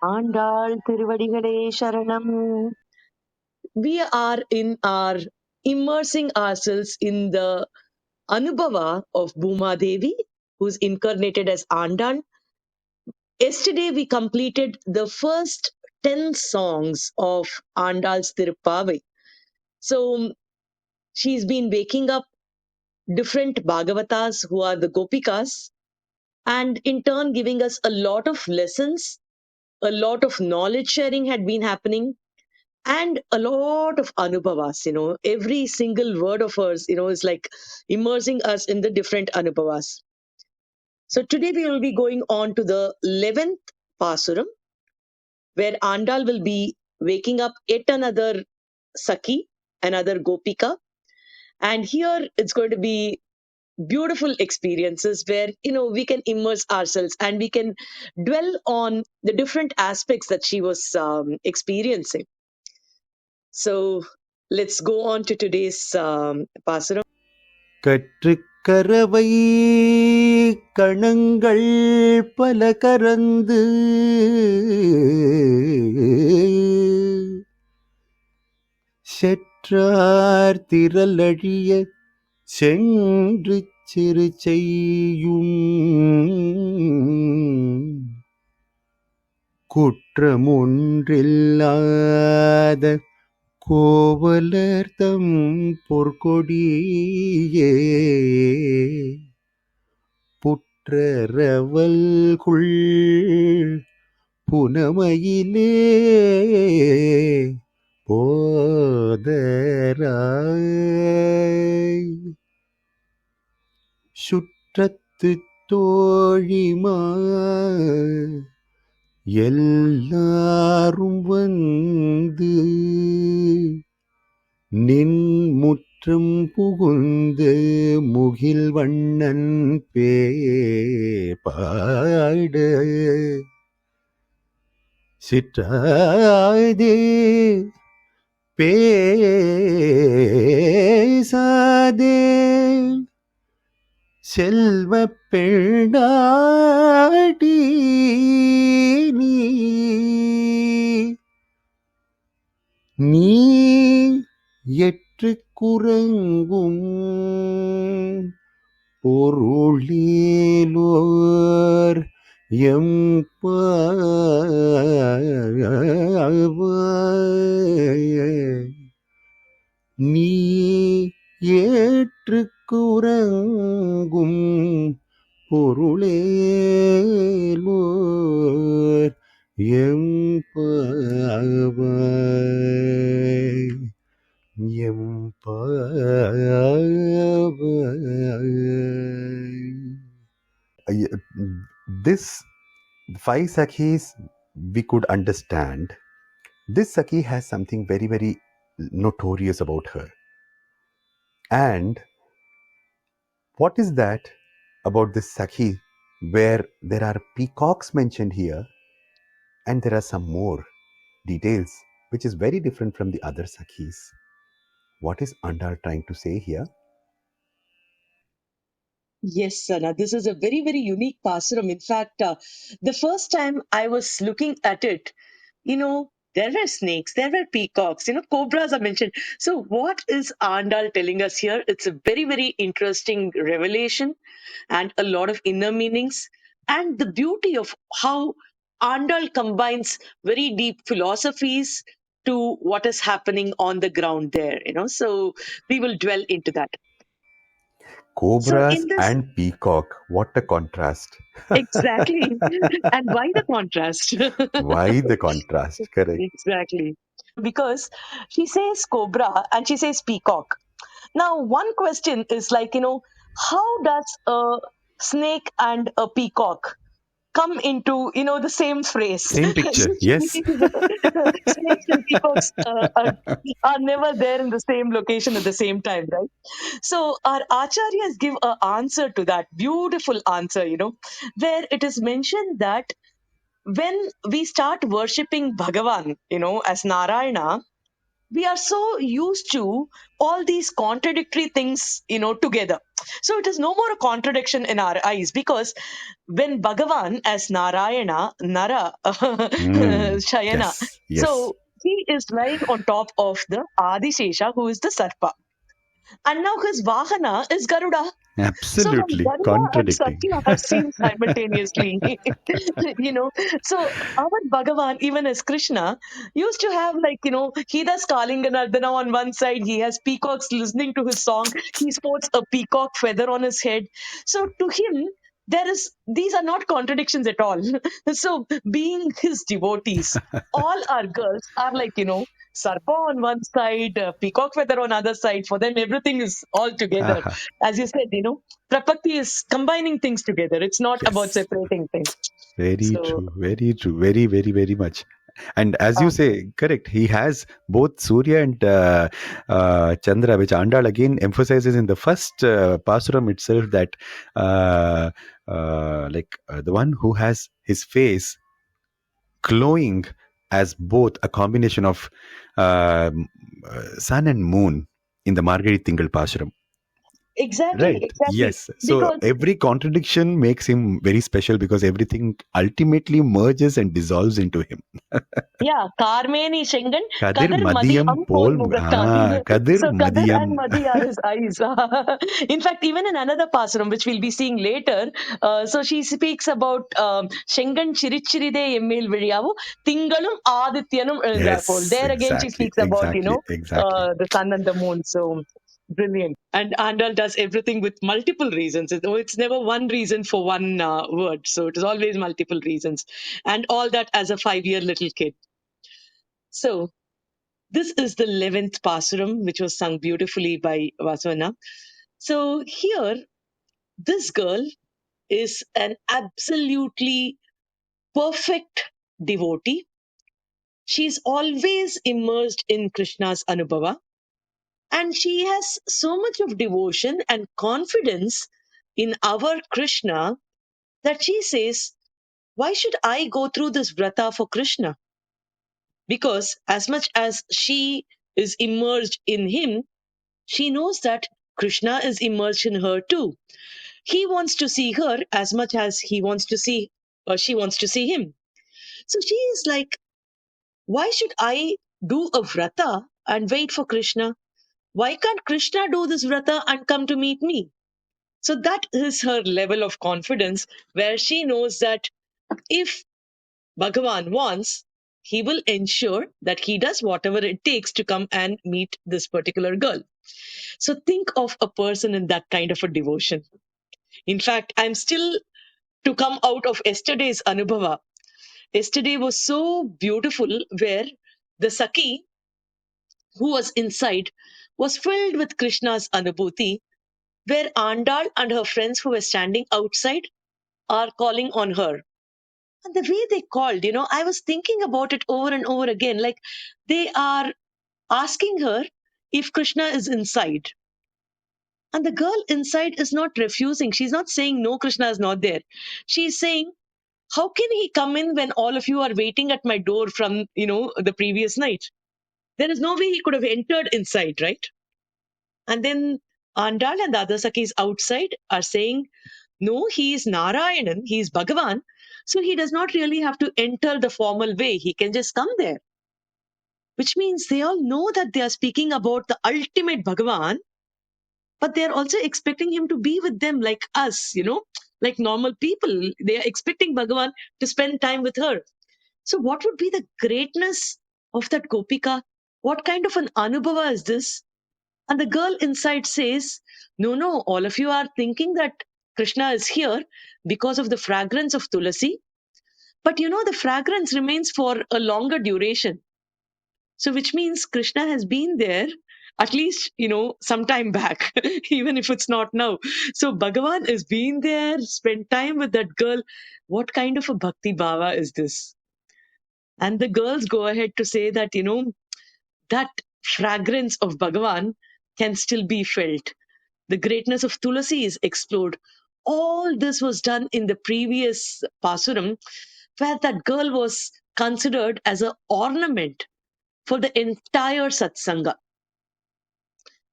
Andal Tiruvadigalai Sharanam. We are in our immersing ourselves in the Anubhava of Bhuma Devi, who's incarnated as Andal. Yesterday, we completed the first 10 songs of Andal's Tiruppavai. So, she's been waking up different Bhagavatas who are the Gopikas, and in turn giving us a lot of lessons, a lot of knowledge sharing had been happening, and a lot of anubhavas. Every single word of hers, is like immersing us in the different anubhavas. So today we will be going on to the 11th Paasuram, where Andal will be waking up yet another Saki, another Gopika. And here it's going to be beautiful experiences where we can immerse ourselves and we can dwell on the different aspects that she was experiencing. So let's go on to today's Paasuram. கற்றுக்கரவை கணங்கள் பல கரந்து செற்றார் திரளழிய சென்று சிறு செய்யும் குற்றமொன்றில்லாத கோவலர்தம் பொற்கொடியே புற்றரவல்குள் புனமையிலே போதராய் சுற்றத்து தோழிமா எல்லாரும் வந்து நின் முற்றம் புகுந்து முகில் வண்ணன் பாட சிற்றாதே பேசாதே செல்வ பெண்ணாடி நீ எற்று குரங்கும் பொருளேலோர் நீ ஏற்று குரங்கும் பொருளேலோர் This five Sakhis we could understand. This Sakhi has something very, very notorious about her. And what is that about this Sakhi where there are peacocks mentioned here and there are some more details which is very different from the other Sakhis? What is Andal trying to say here? Yes, Sana, this is a very, very unique Paasuram. In fact, the first time I was looking at it, there were snakes, there were peacocks, cobras are mentioned. So, what is Andal telling us here? It's a very, very interesting revelation and a lot of inner meanings. And the beauty of how Andal combines very deep philosophies to what is happening on the ground there, So, we will dwell into that. So, Cobras in this and peacock. What a contrast. exactly. And why the contrast? Why the contrast? Correct. Exactly. Because she says cobra and she says peacock. Now, one question is like, how does a snake and a peacock come into, the same phrase? Same picture. Usually, Yes. snakes and peacocks are never there in the same location at the same time, right? So our acharyas give an answer to that beautiful answer, where it is mentioned that when we start worshipping Bhagavan, as Narayana, we are so used to all these contradictory things, together. So it is no more a contradiction in our eyes, because when Bhagavan as Narayana, Nara, Hmm. Shayana, Yes, yes. so he is lying on top of the Adishesha, who is the Sarpa. And now his Vahana is Garuda. So when Absolutely Garuda and contradicting. Satya are seen simultaneously, you know, so our Bhagavan, even as Krishna, used to have, like, he does Kalinganardana on one side, he has peacocks listening to his song, he sports a peacock feather on his head. So to him, these are not contradictions at all. So being his devotees, all our girls are like, Sarpa on one side, peacock feather on other side. For them, everything is all together. Haha. As you said, Prapatti is combining things together. It's not about Yes. separating things. Very So, true. Very true. Very, very, very much. And as you okay. say, correct, he has both Surya and Chandra, which Andal again emphasizes in the first Paasuram itself, that the one who has his face glowing as both a combination of um, sun and moon in the Margari Tingal Paasuram. Exactly, Right. exactly. Yes. So Because, every contradiction makes him very special because everything ultimately merges and dissolves into him. yeah, Karmeni Shengan, Kadir Kadir Madi Madiyam Ampol Pol. Mugattan. Kadir So Kadir and Madiyam. Madi are his eyes. In fact, even in another Pasuram, which we'll be seeing later, so she speaks about Shengan Chirichiride Emmil Viriyavu, Tingalum Adityanum Ezhapol. Yes, There again, she exactly. speaks about, Exactly. Exactly. the sun and the moon. So brilliant. And Andal does everything with multiple reasons. It's never one reason for one word. So it is always multiple reasons. And all that as a 5-year little kid. So this is the 11th Pasuram, which was sung beautifully by Vaswana. So here, this girl is an absolutely perfect devotee. She's always immersed in Krishna's Anubhava, and she has so much of devotion and confidence in our Krishna that she says, why should I go through this vrata for Krishna? Because as much as she is immersed in him, she knows that Krishna is immersed in her too. He wants to see her as much as he wants to see, or she wants to see him. So she is like, why should I do a vrata and wait for Krishna? Why can't Krishna do this vrata and come to meet me? So that is her level of confidence, where she knows that if Bhagavan wants, he will ensure that he does whatever it takes to come and meet this particular girl. So think of a person in that kind of a devotion. In fact, I'm still to come out of yesterday's Anubhava. Yesterday was so beautiful, where the Saki who was inside was filled with Krishna's Anubhuti, where Andal and her friends who were standing outside are calling on her. And the way they called, I was thinking about it over and over again. Like, they are asking her if Krishna is inside. And the girl inside is not refusing. She's not saying, no, Krishna is not there. She's saying, how can he come in when all of you are waiting at my door from, the previous night? There is no way he could have entered inside, right? And then Andal and the other Sakis outside are saying, no, he is Narayanan, he is Bhagavan. So he does not really have to enter the formal way. He can just come there. Which means they all know that they are speaking about the ultimate Bhagavan, but they're also expecting him to be with them like us, like normal people. They are expecting Bhagavan to spend time with her. So, what would be the greatness of that Gopika? What kind of an Anubhava is this? And the girl inside says, no, no, all of you are thinking that Krishna is here because of the fragrance of Tulasi. But the fragrance remains for a longer duration. So, which means Krishna has been there at least, some time back, even if it's not now. So, Bhagavan has been there, spent time with that girl. What kind of a bhakti bhava is this? And the girls go ahead to say that, that fragrance of Bhagavan can still be felt. The greatness of Tulasi is explored. All this was done in the previous Pasuram, where that girl was considered as an ornament. for the entire satsanga.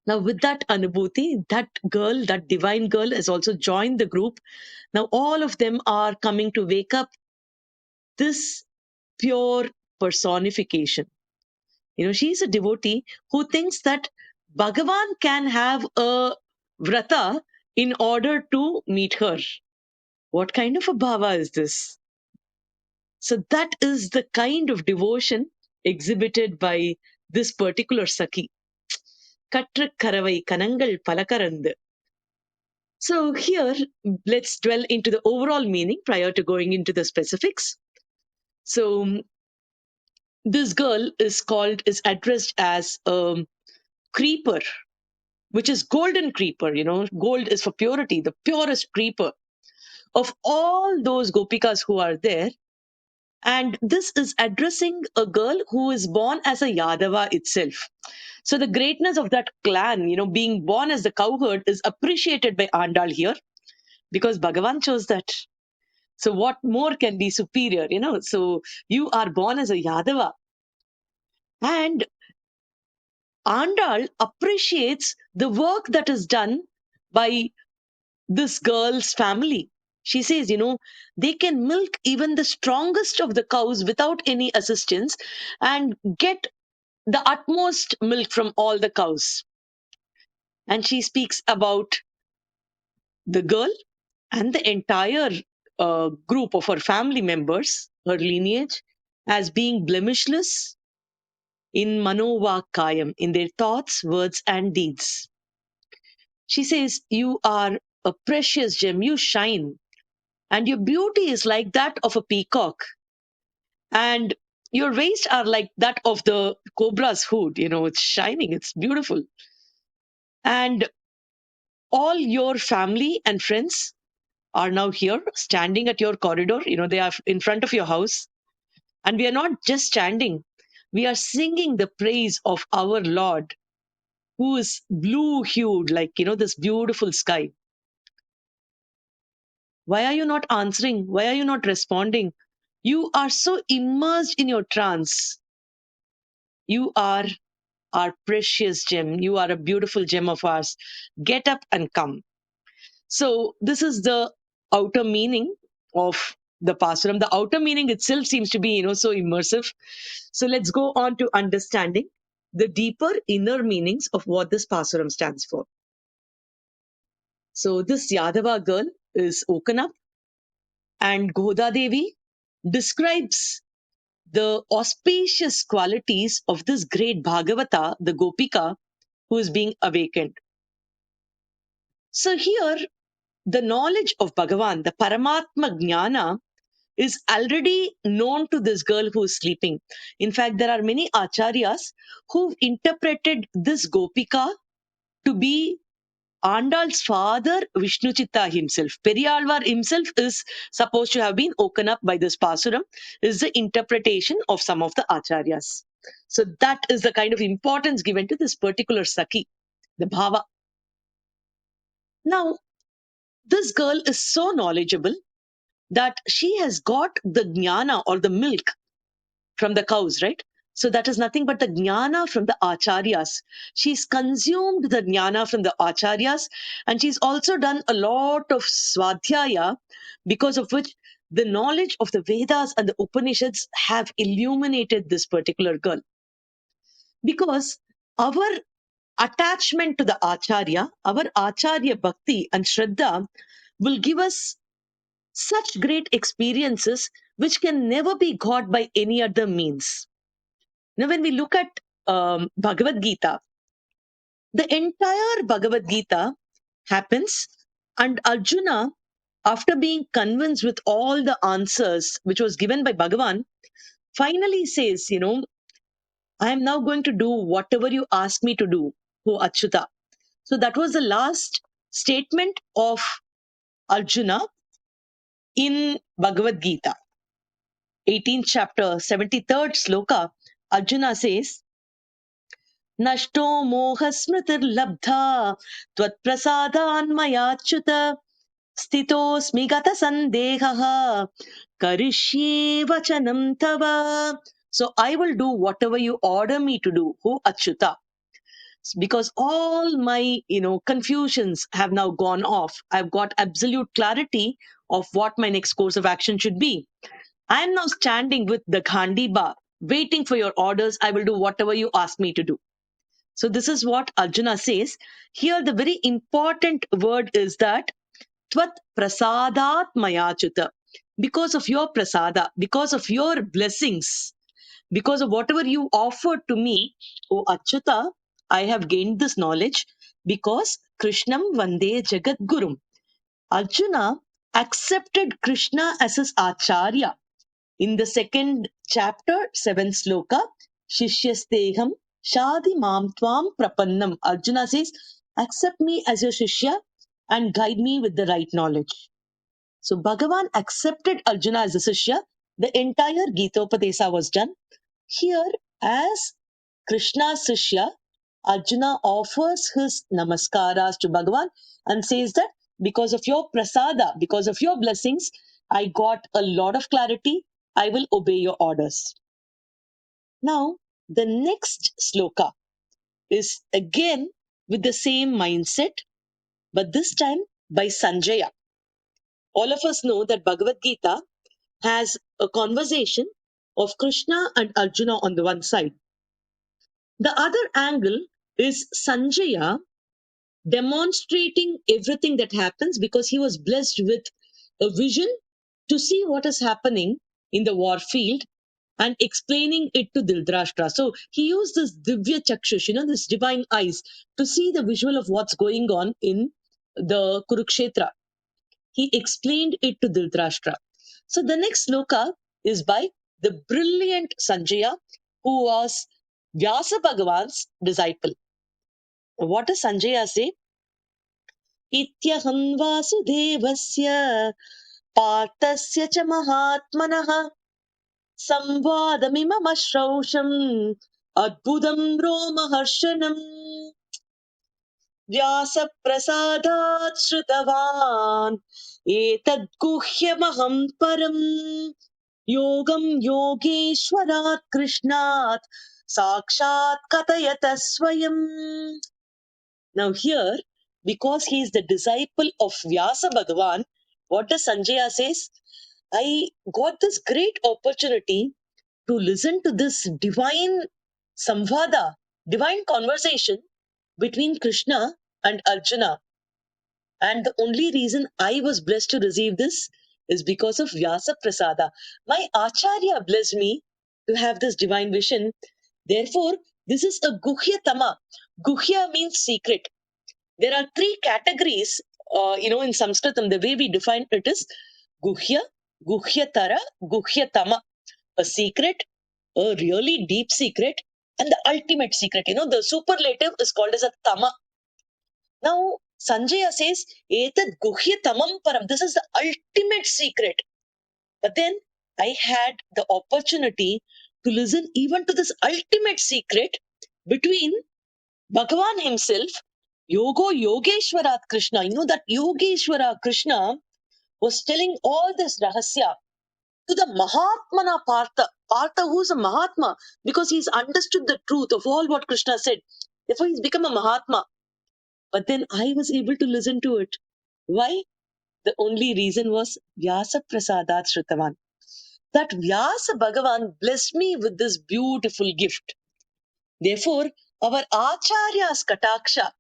Now, with that Anubhuti, that girl, that divine girl, has also joined the group. Now, all of them are coming to wake up this pure personification. She's a devotee who thinks that Bhagavan can have a vrata in order to meet her. What kind of a bhava is this? So, that is the kind of devotion exhibited by this particular Saki. Katra karavai kanangal palakarandu. So here, let's dwell into the overall meaning prior to going into the specifics. So this girl is addressed as a creeper, which is golden creeper. Gold is for purity, the purest creeper of all those gopikas who are there. And this is addressing a girl who is born as a Yadava itself. So the greatness of that clan, being born as the cowherd, is appreciated by Andal here because Bhagavan chose that. So what more can be superior, So you are born as a Yadava. And Andal appreciates the work that is done by this girl's family. She says, they can milk even the strongest of the cows without any assistance and get the utmost milk from all the cows. And she speaks about the girl and the entire group of her family members, her lineage, as being blemishless in manovakayam, in their thoughts, words, and deeds. She says, you are a precious gem, you shine, and your beauty is like that of a peacock, and your waist are like that of the cobra's hood. It's shining, it's beautiful. And all your family and friends are now here standing at your corridor. They are in front of your house. And we are not just standing, we are singing the praise of our Lord, who is blue hued, like, this beautiful sky. Why are you not answering? Why are you not responding? You are so immersed in your trance. You are our precious gem. You are a beautiful gem of ours. Get up and come. So this is the outer meaning of the Paasuram. The outer meaning itself seems to be, so immersive. So let's go on to understanding the deeper inner meanings of what this Paasuram stands for. So this Yadava girl is woken up, and Goda Devi describes the auspicious qualities of this great Bhagavata, the Gopika, who is being awakened. So here, the knowledge of Bhagavan, the Paramatma Jnana, is already known to this girl who is sleeping. In fact, there are many acharyas who've interpreted this Gopika to be Andal's father, Vishnuchitta himself. Periyalvar himself is supposed to have been woken up by this Paasuram, is the interpretation of some of the acharyas. So that is the kind of importance given to this particular Saki, the Bhava. Now, this girl is so knowledgeable that she has got the jnana or the milk from the cows, right? So that is nothing but the jnana from the acharyas. She's consumed the jnana from the acharyas, and she's also done a lot of swadhyaya, because of which the knowledge of the Vedas and the Upanishads have illuminated this particular girl. Because our attachment to the acharya, our acharya bhakti and shraddha will give us such great experiences which can never be got by any other means. Now, when we look at Bhagavad Gita, the entire Bhagavad Gita happens, and Arjuna, after being convinced with all the answers which was given by Bhagavan, finally says, I am now going to do whatever you ask me to do, O Achyuta. So that was the last statement of Arjuna in Bhagavad Gita. 18th chapter, 73rd sloka, Arjuna says, Nashto mohasmritirlabdha tvatprasadanmayachyuta stitosmi gata sandehaha karishye vachanam tava. So I will do whatever you order me to do, O Achyuta. Because all my confusions have now gone off. I've got absolute clarity of what my next course of action should be. I am now standing with the Ghandiba, waiting for your orders. I will do whatever you ask me to do. So this is what Arjuna says. Here the very important word is that Tvat prasadat mayachuta. Because of your prasada, because of your blessings, because of whatever you offered to me, O Achyuta, I have gained this knowledge because Krishnam Vande Jagat Gurum. Arjuna accepted Krishna as his Acharya. In the second chapter, 7th sloka, Shishyasteham Shadi Mam Tvam Prapannam. Arjuna says, accept me as your Shishya and guide me with the right knowledge. So Bhagavan accepted Arjuna as a Shishya. The entire Gitopadesa was done. Here, as Krishna's Shishya, Arjuna offers his namaskaras to Bhagavan and says that because of your prasada, because of your blessings, I got a lot of clarity. I will obey your orders. Now, the next sloka is again with the same mindset, but this time by Sanjaya. All of us know that Bhagavad Gita has a conversation of Krishna and Arjuna on the one side. The other angle is Sanjaya demonstrating everything that happens because he was blessed with a vision to see what is happening in the war field and explaining it to Dhritarashtra. So he used this Divya Chakshush, this divine eyes, to see the visual of what's going on in the Kurukshetra. He explained it to Dhritarashtra. So the next sloka is by the brilliant Sanjaya, who was Vyasa Bhagavan's disciple. What does Sanjaya say? इत्यहं वासुदेवस्य पार्थस्य च महात्मनः संवादमिममश्रौषम् अद्भुतं रोमहर्षणम् व्यासप्रसादात् श्रुतवान् एतद् गुह्यमहं परम् योगं योगेश्वरात् कृष्णात् साक्षात् कथयत स्वयम्. Now here, because he is the disciple of Vyasa Bhagavan, what does Sanjaya says? I got this great opportunity to listen to this divine samvada, divine conversation between Krishna and Arjuna. And the only reason I was blessed to receive this is because of Vyasa Prasada. My Acharya blessed me to have this divine vision. Therefore, this is a Guhya Tama. Guhya means secret. There are three categories, in Sanskritam, the way we define it is Guhya, Guhyatara, Guhyatama. A secret, a really deep secret, and the ultimate secret. The superlative is called as a Tama. Now, Sanjaya says, Etad Guhyatamam Param. This is the ultimate secret. But then I had the opportunity to listen even to this ultimate secret between Bhagavan himself, Yogo Yogeshwarat Krishna. That Yogeshwara Krishna was telling all this rahasya to the Mahatmana Partha. Partha, who's a Mahatma, because he's understood the truth of all what Krishna said. Therefore, he's become a Mahatma. But then I was able to listen to it. Why? The only reason was Vyasa Prasadat Shritavan. That Vyasa Bhagavan blessed me with this beautiful gift. Therefore, our Acharya's Kataksha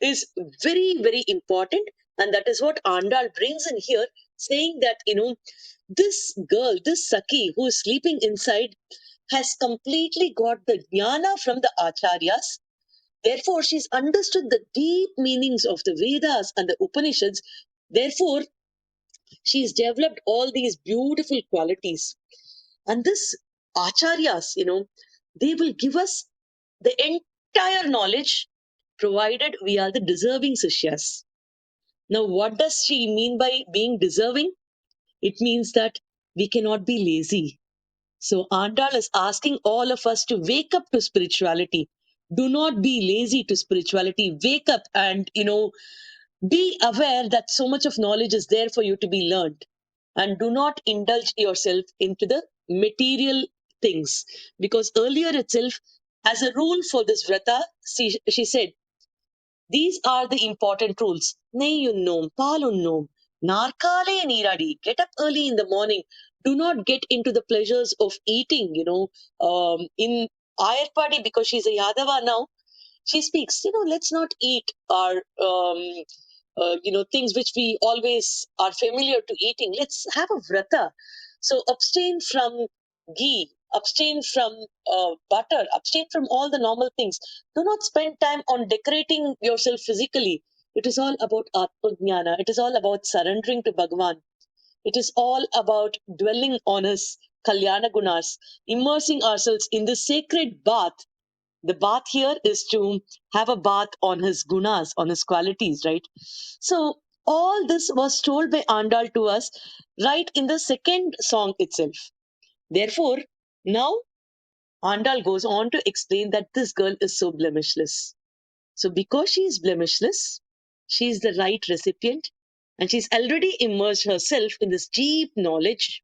is very, very important. And that is what Andal brings in here, saying that, this girl, this Saki who is sleeping inside, has completely got the jnana from the Acharyas. Therefore, she's understood the deep meanings of the Vedas and the Upanishads. Therefore, she's developed all these beautiful qualities. And this Acharyas, they will give us the entire knowledge provided we are the deserving Sishyas. Now, what does she mean by being deserving? It means that we cannot be lazy. So, Andal is asking all of us to wake up to spirituality. Do not be lazy to spirituality. Wake up and, be aware that so much of knowledge is there for you to be learned. And do not indulge yourself into the material things. Because earlier itself, as a rule for this vrata, she said, these are the important rules. Neyyunnum, palunnum, narkale niradi. Get up early in the morning. Do not get into the pleasures of eating, in Ayarpadi, because she's a Yadava now, she speaks, let's not eat our things which we always are familiar to eating. Let's have a vrata. So abstain from ghee, abstain from butter, abstain from all the normal things. Do not spend time on decorating yourself physically. It is all about atmajnana. It is all about surrendering to Bhagavan. It is all about dwelling on his kalyana gunas, immersing ourselves in the sacred bath. The bath here is to have a bath on his gunas, on his qualities, right? So all this was told by Andal to us right in the second song itself. Therefore, now Andal goes on to explain that this girl is so blemishless. So because she is blemishless, she is the right recipient, and she's already immersed herself in this deep knowledge,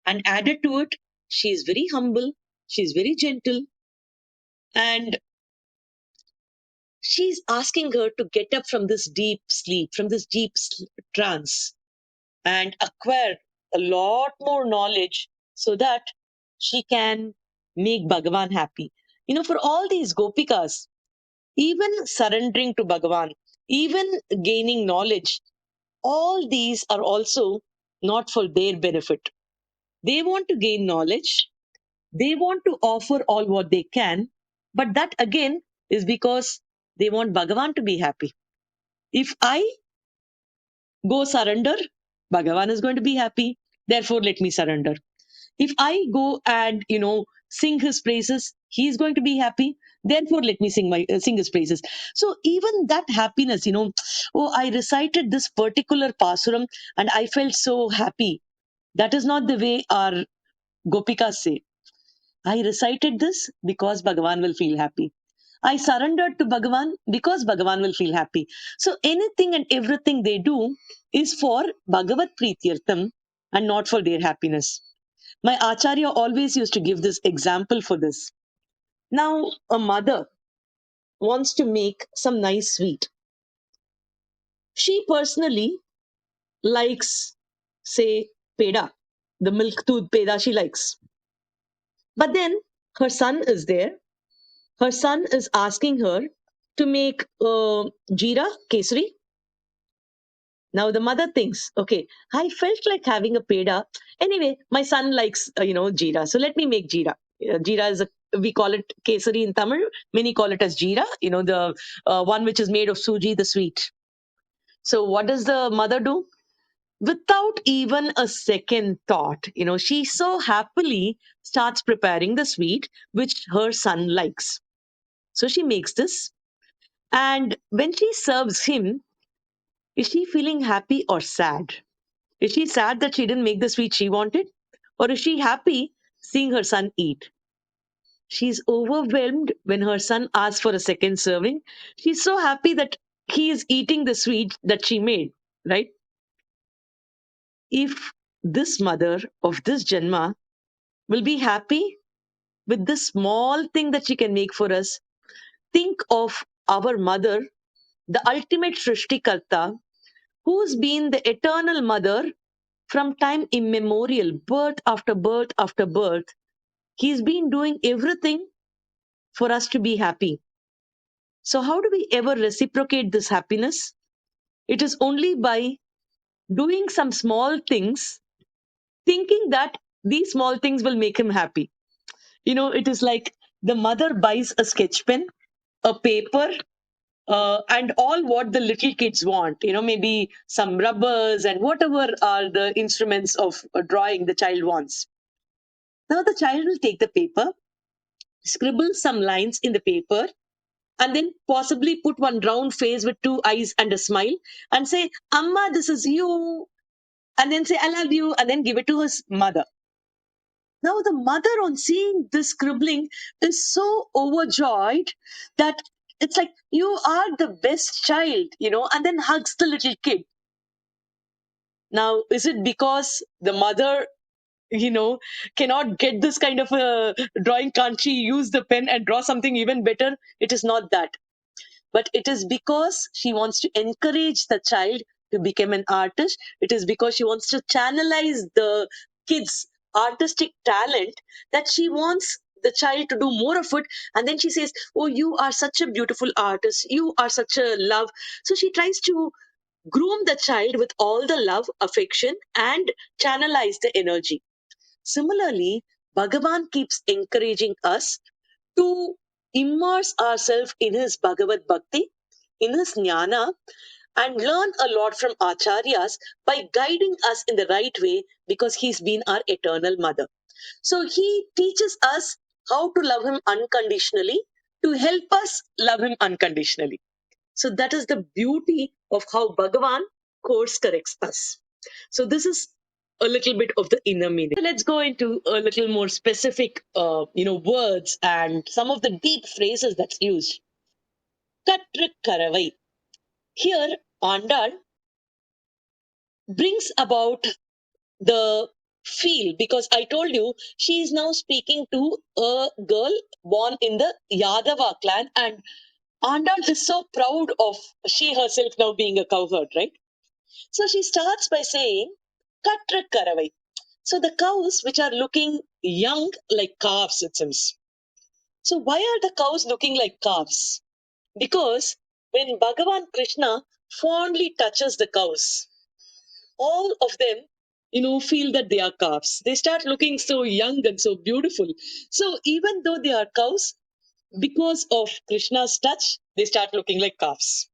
and added to it, she is very humble, she is very gentle, and she's asking her to get up from this deep sleep, from this deep trance, and acquire a lot more knowledge so that she can make Bhagavan happy. For all these gopikas, even surrendering to Bhagavan, even gaining knowledge, all these are also not for their benefit. They want to gain knowledge, they want to offer all what they can, but that again is because they want Bhagavan to be happy. If I go surrender, Bhagavan is going to be happy. Therefore, let me surrender. If I go and sing his praises, he is going to be happy. Therefore, let me sing his praises. So even that happiness, oh, I recited this particular Paasuram and I felt so happy. That is not the way our Gopikas say. I recited this because Bhagavan will feel happy. I surrendered to Bhagavan because Bhagavan will feel happy. So anything and everything they do is for Bhagavat Prityartham and not for their happiness. My Acharya always used to give this example for this. Now, a mother wants to make some nice sweet. She personally likes, say, peda, the milk tooth peda she likes. But then her son is there. Her son is asking her to make jeera kesari. Now the mother thinks, okay, I felt like having a peda. Anyway, my son likes, jeera. So let me make jeera. Jeera is we call it kesari in Tamil. Many call it as jeera, the one which is made of suji, the sweet. So what does the mother do? Without even a second thought, she so happily starts preparing the sweet which her son likes. So she makes this. And when she serves him, is she feeling happy or sad? Is she sad that she didn't make the sweet she wanted? Or is she happy seeing her son eat? She's overwhelmed when her son asks for a second serving. She's so happy that he is eating the sweet that she made, right? If this mother of this Janma will be happy with this small thing that she can make for us, think of our mother, the ultimate Shrishtikarta, who's been the eternal mother from time immemorial, birth after birth after birth. He's been doing everything for us to be happy. So, how do we ever reciprocate this happiness? It is only by doing some small things, thinking that these small things will make him happy. It is like the mother buys a sketch pen, a paper, and all what the little kids want, maybe some rubbers and whatever are the instruments of drawing the child wants. Now the child will take the paper, scribble some lines in the paper, and then possibly put one round face with two eyes and a smile and say, Amma, this is you. And then say, I love you. And then give it to his mother. Now the mother, on seeing this scribbling, is so overjoyed that it's like, you are the best child, and then hugs the little kid. Now, is it because the mother cannot get this kind of a drawing, can't she use the pen and draw something even better? It is not that, but it is because she wants to encourage the child to become an artist. It is because she wants to channelize the kids artistic talent, that she wants the child to do more of it. And then she says, oh, you are such a beautiful artist, you are such a love. So she tries to groom the child with all the love, affection, and channelize the energy. Similarly, Bhagavan keeps encouraging us to immerse ourselves in his Bhagavad Bhakti, in his jnana, and learn a lot from acharyas by guiding us in the right way, because he's been our eternal mother. So he teaches us how to love him unconditionally, to help us love him unconditionally. So that is the beauty of how Bhagavan course corrects us. So this is a little bit of the inner meaning. So let's go into a little more specific, words and some of the deep phrases that's used. Kattru. Here, Andal brings about the feel, because I told you she is now speaking to a girl born in the Yadava clan, and Andal is so proud of she herself now being a cowherd, right? So she starts by saying, Kattru. So the cows which are looking young like calves, it seems. So why are the cows looking like calves? Because when Bhagavan Krishna fondly touches the cows, all of them, feel that they are calves. They start looking so young and so beautiful. So even though they are cows, because of Krishna's touch, they start looking like calves.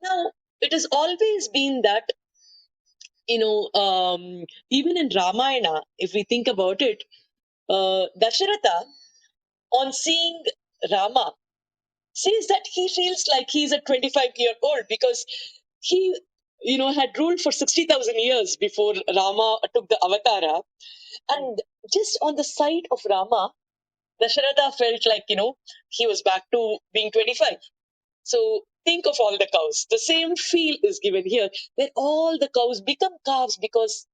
Now, it has always been that, even in Ramayana, if we think about it, Dasharatha, on seeing Rama, says that he feels like he's a 25-year-old, because he, had ruled for 60,000 years before Rama took the avatara. And just on the sight of Rama, Dasharatha felt like, he was back to being 25. So think of all the cows. The same feel is given here, where all the cows become calves, because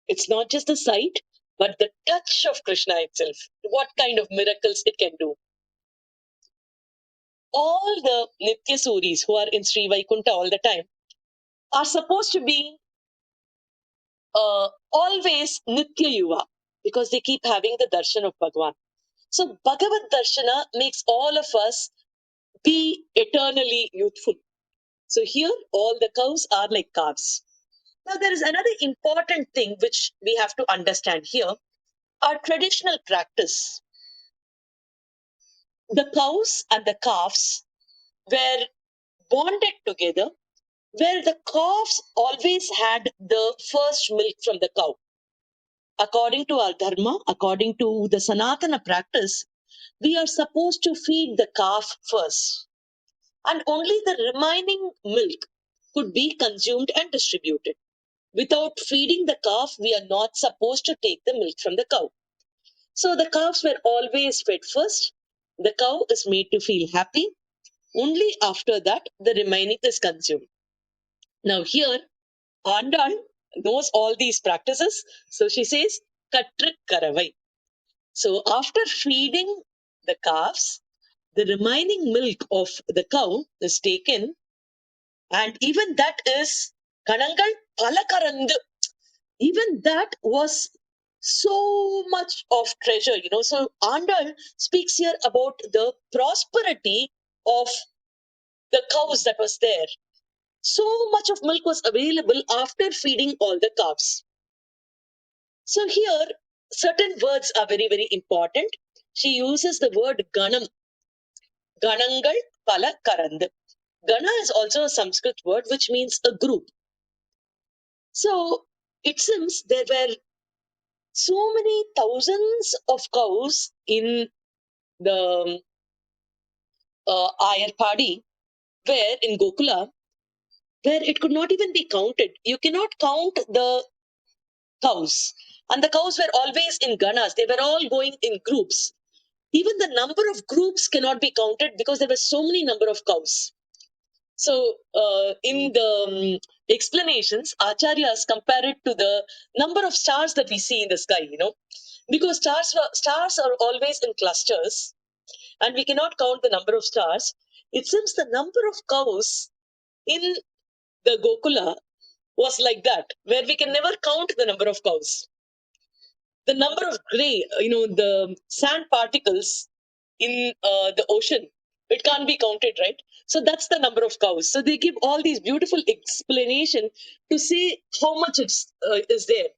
it's not just the sight, but the touch of Krishna itself. What kind of miracles it can do. All the Nitya Suris who are in Sri Vaikunta all the time are supposed to be always Nitya Yuva, because they keep having the darshan of Bhagavan. So Bhagavad Darshana makes all of us be eternally youthful. So here, all the cows are like calves. Now, there is another important thing which we have to understand here. Our traditional practice, the cows and the calves were bonded together, where the calves always had the first milk from the cow. According to our dharma, according to the Sanatana practice, we are supposed to feed the calf first, and only the remaining milk could be consumed and distributed. Without feeding the calf, we are not supposed to take the milk from the cow. So the calves were always fed first. The cow is made to feel happy. Only after that, the remaining is consumed. Now, here, Andal knows all these practices. So she says, Kattru. So after feeding the calves, the remaining milk of the cow is taken, and even that is Kanangal Palakarand. Even that was so much of treasure. So Andal speaks here about the prosperity of the cows that was there. So much of milk was available after feeding all the calves. So here, certain words are very, very important. She uses the word Ganam, Ganangal Pala Karand. Gana is also a Sanskrit word which means a group. So it seems there were so many thousands of cows in the Ayar Padi, where in Gokula, where it could not even be counted. You cannot count the cows. And the cows were always in ganas. They were all going in groups. Even the number of groups cannot be counted, because there were so many number of cows. So in the explanations, acharyas compare it to the number of stars that we see in the sky, because stars are always in clusters and we cannot count the number of stars. It seems the number of cows in the Gokula was like that, where we can never count the number of cows. The number of gray, the sand particles in the ocean, it can't be counted, right? So that's the number of cows. So they give all these beautiful explanation to see how much it's is there,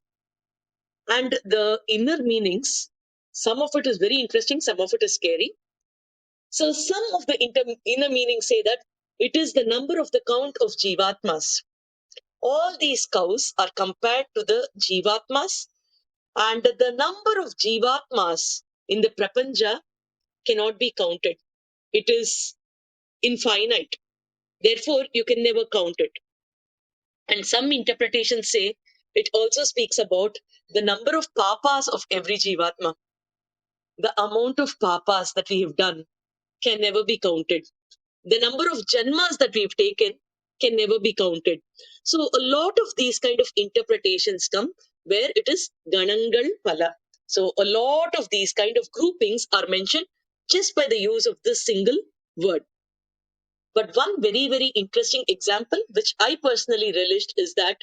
and the inner meanings. Some of it is very interesting, some of it is scary. So some of the inner meanings say that it is the number of the count of jivatmas. All these cows are compared to the jivatmas, and the number of jivatmas in the prapanja cannot be counted. It is infinite. Therefore, you can never count it. And some interpretations say it also speaks about the number of papas of every jivatma. The amount of papas that we have done can never be counted. The number of janmas that we've taken can never be counted. So a lot of these kind of interpretations come where it is ganangal pala. So a lot of these kind of groupings are mentioned just by the use of this single word. But one very, very interesting example, which I personally relished, is that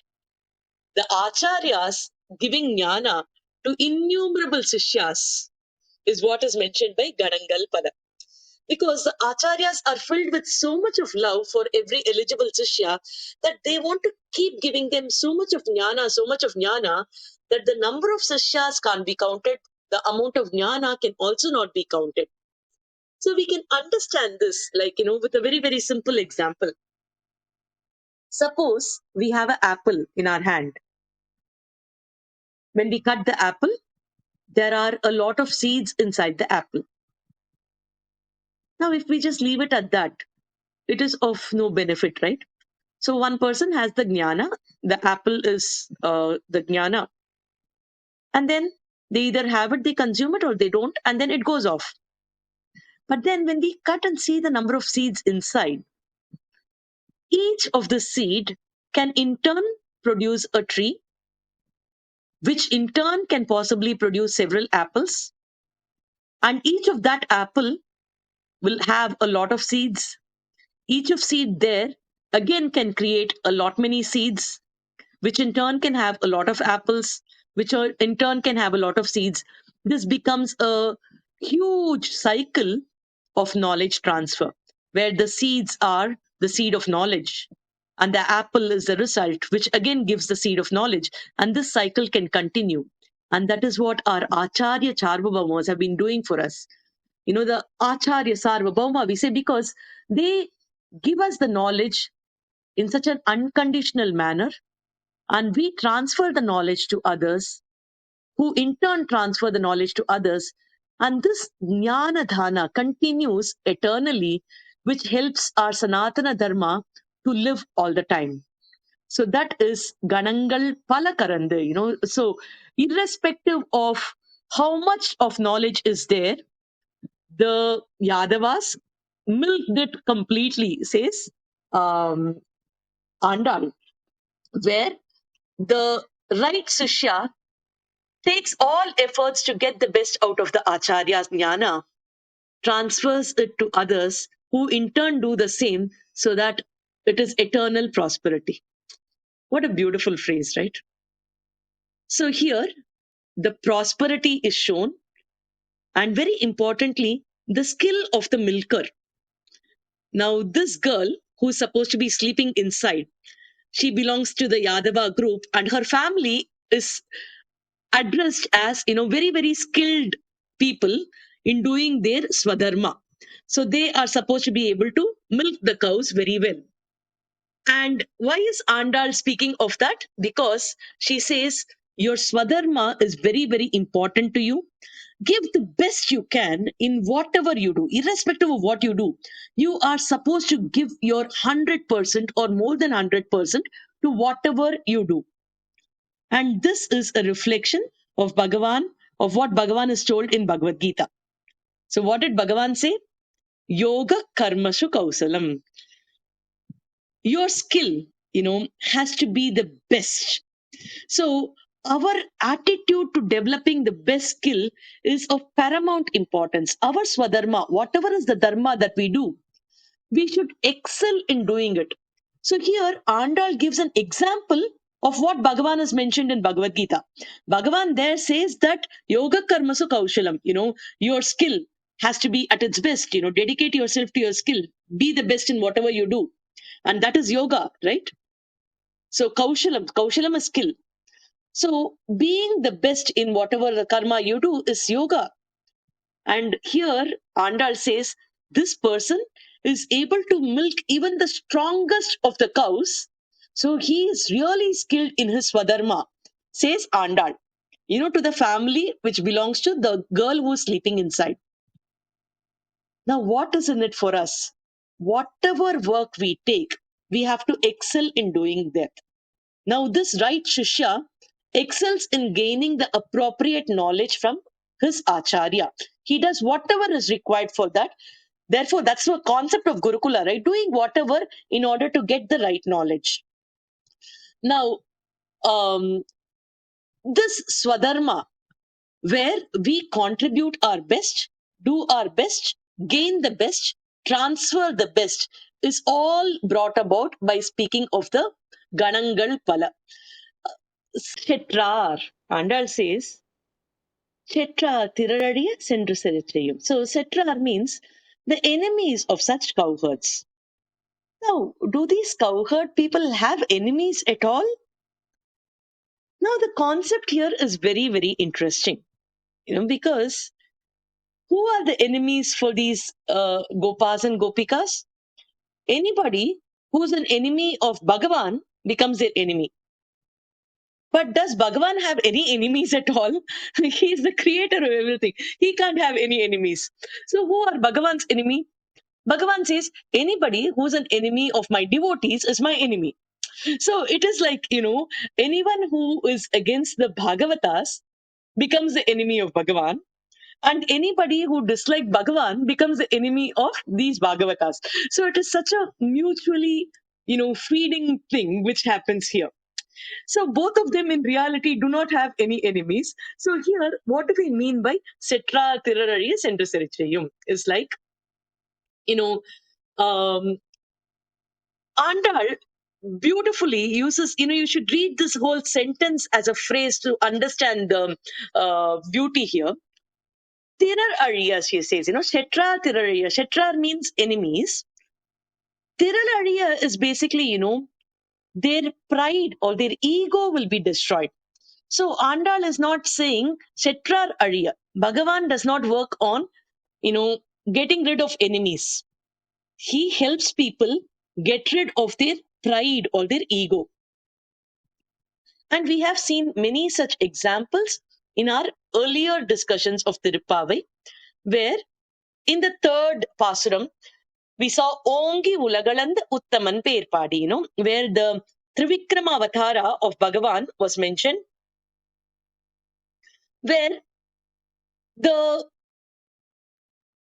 the acharyas giving jnana to innumerable sishyas is what is mentioned by Ganangal Pada. Because the acharyas are filled with so much of love for every eligible sishya that they want to keep giving them so much of jnana, that the number of sishyas can't be counted, the amount of jnana can also not be counted. So we can understand this, with a very, very simple example. Suppose we have an apple in our hand. When we cut the apple, there are a lot of seeds inside the apple. Now, if we just leave it at that, it is of no benefit, right? So one person has the jnana, the apple is the jnana, and then they either have it, they consume it, or they don't, and then it goes off. But then when we cut and see the number of seeds inside, each of the seed can in turn produce a tree, which in turn can possibly produce several apples, and each of that apple will have a lot of seeds. Each of seed there again can create a lot many seeds, which in turn can have a lot of apples, which are in turn can have a lot of seeds. This becomes a huge cycle of knowledge transfer, where the seeds are the seed of knowledge, and the apple is the result, which again gives the seed of knowledge. And this cycle can continue. And that is what our Acharya Charvabhaumas have been doing for us. The Acharya Sarvabhauma, we say, because they give us the knowledge in such an unconditional manner, and we transfer the knowledge to others, who in turn transfer the knowledge to others. And this jnana dhana continues eternally, which helps our Sanatana Dharma to live all the time. So that is Ganangal Palakarande, So, irrespective of how much of knowledge is there, the Yadavas milked it completely, says Andal, where the right Sishya takes all efforts to get the best out of the Acharya's jnana, transfers it to others who in turn do the same, so that it is eternal prosperity. What a beautiful phrase, right? So here, the prosperity is shown, and very importantly, the skill of the milker. Now, this girl who's supposed to be sleeping inside, she belongs to the Yadava group, and her family is addressed as very, very skilled people in doing their swadharma. So they are supposed to be able to milk the cows very well. And why is Andal speaking of that? Because she says your swadharma is very, very important to you. Give the best you can in whatever you do, irrespective of what you do. You are supposed to give your 100% or more than 100% to whatever you do. And this is a reflection of Bhagavan, of what Bhagavan is told in Bhagavad Gita. So what did Bhagavan say? Yoga karmasu kausalam. Your skill has to be the best. So our attitude to developing the best skill is of paramount importance. Our swadharma, whatever is the dharma that we do, we should excel in doing it. So here Andal gives an example of what Bhagavan has mentioned in Bhagavad Gita. Bhagavan there says that yoga karmasu kaushalam, your skill has to be at its best, dedicate yourself to your skill, be the best in whatever you do. And that is yoga, right? So kaushalam is skill. So being the best in whatever the karma you do is yoga. And here Andal says this person is able to milk even the strongest of the cows. So he is really skilled in his swadharma, says Andal, to the family which belongs to the girl who is sleeping inside. Now, what is in it for us? Whatever work we take, we have to excel in doing that. Now, this right Shishya excels in gaining the appropriate knowledge from his Acharya. He does whatever is required for that. Therefore, that's the concept of Gurukula, right? Doing whatever in order to get the right knowledge. Now, this Swadharma, where we contribute our best, do our best, gain the best, transfer the best, is all brought about by speaking of the Ganangal Pala. Chetrar. Andal says, Chetra Tiraradiya Sendru Serichayum. So Chetrar means the enemies of such cowherds. Now, do these cowherd people have enemies at all? Now, the concept here is very, very interesting, because who are the enemies for these Gopas and Gopikas? Anybody who's an enemy of Bhagavan becomes their enemy. But does Bhagavan have any enemies at all? He is the creator of everything. He can't have any enemies. So who are Bhagavan's enemy? Bhagavan says, anybody who's an enemy of my devotees is my enemy. So it is like, anyone who is against the Bhagavatas becomes the enemy of Bhagavan. And anybody who dislikes Bhagavan becomes the enemy of these Bhagavatas. So it is such a mutually, feeding thing which happens here. So both of them in reality do not have any enemies. So here, what do we mean by Setra Tirarariya Sentraserichayum? Is like, um, Andal beautifully uses, you should read this whole sentence as a phrase to understand the beauty here. Tirarariya, she says, Setra Tirarariya. Setra means enemies. Tirarariya is basically, their pride or their ego will be destroyed. So Andal is not saying Setrar Ariya. Bhagavan does not work on, getting rid of enemies. He helps people get rid of their pride or their ego. And we have seen many such examples in our earlier discussions of Tiruppavai, where in the third Paasuram, we saw Ongi Ulagalanda Uttaman Perpadi, where the Trivikrama Avatara of Bhagavan was mentioned, where the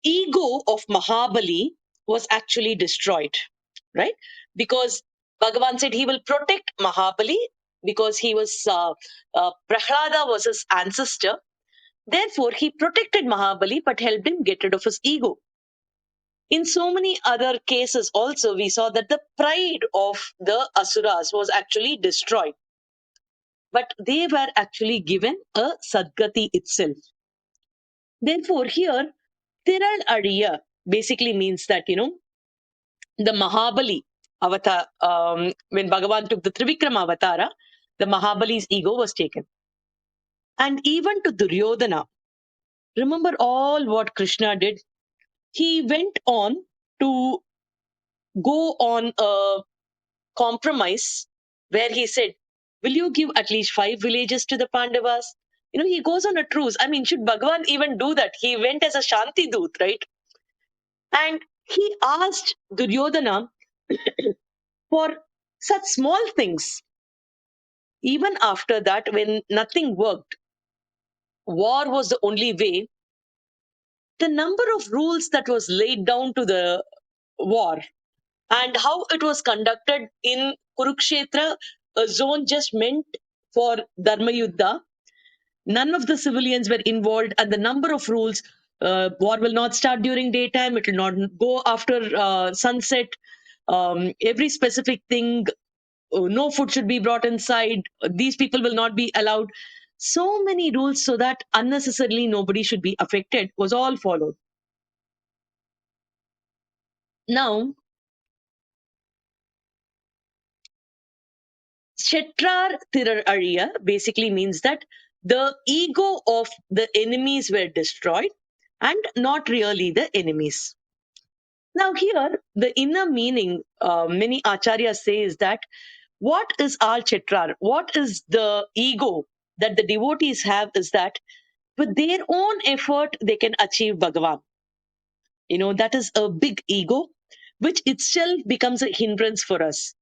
ego of Mahabali was actually destroyed, right? Because Bhagavan said he will protect Mahabali because he was Prahlada was his ancestor. Therefore, he protected Mahabali but helped him get rid of his ego. In so many other cases, also, we saw that the pride of the Asuras was actually destroyed. But they were actually given a Sadgati itself. Therefore, here, Tiral Adiya basically means that, the Mahabali avatar, when Bhagavan took the Trivikrama avatara, the Mahabali's ego was taken. And even to Duryodhana, remember all what Krishna did? He went on to go on a compromise where he said, will you give at least 5 villages to the Pandavas? He goes on a truce. I mean, should Bhagavan even do that? He went as a Shanti Doot, right? And he asked Duryodhana for such small things. Even after that, when nothing worked, war was the only way. The number of rules that was laid down to the war and how it was conducted in Kurukshetra, a zone just meant for Dharma Yuddha. None of the civilians were involved, and the number of rules: war will not start during daytime, it will not go after sunset, every specific thing, no food should be brought inside, these people will not be allowed. So many rules so that unnecessarily nobody should be affected was all followed. Now, Shetrar Tirar Ariya basically means that the ego of the enemies were destroyed and not really the enemies. Now, here, the inner meaning, many acharyas say, is that what is our Chetrar? What is the ego that the devotees have is that with their own effort, they can achieve Bhagavan. That is a big ego, which itself becomes a hindrance for us.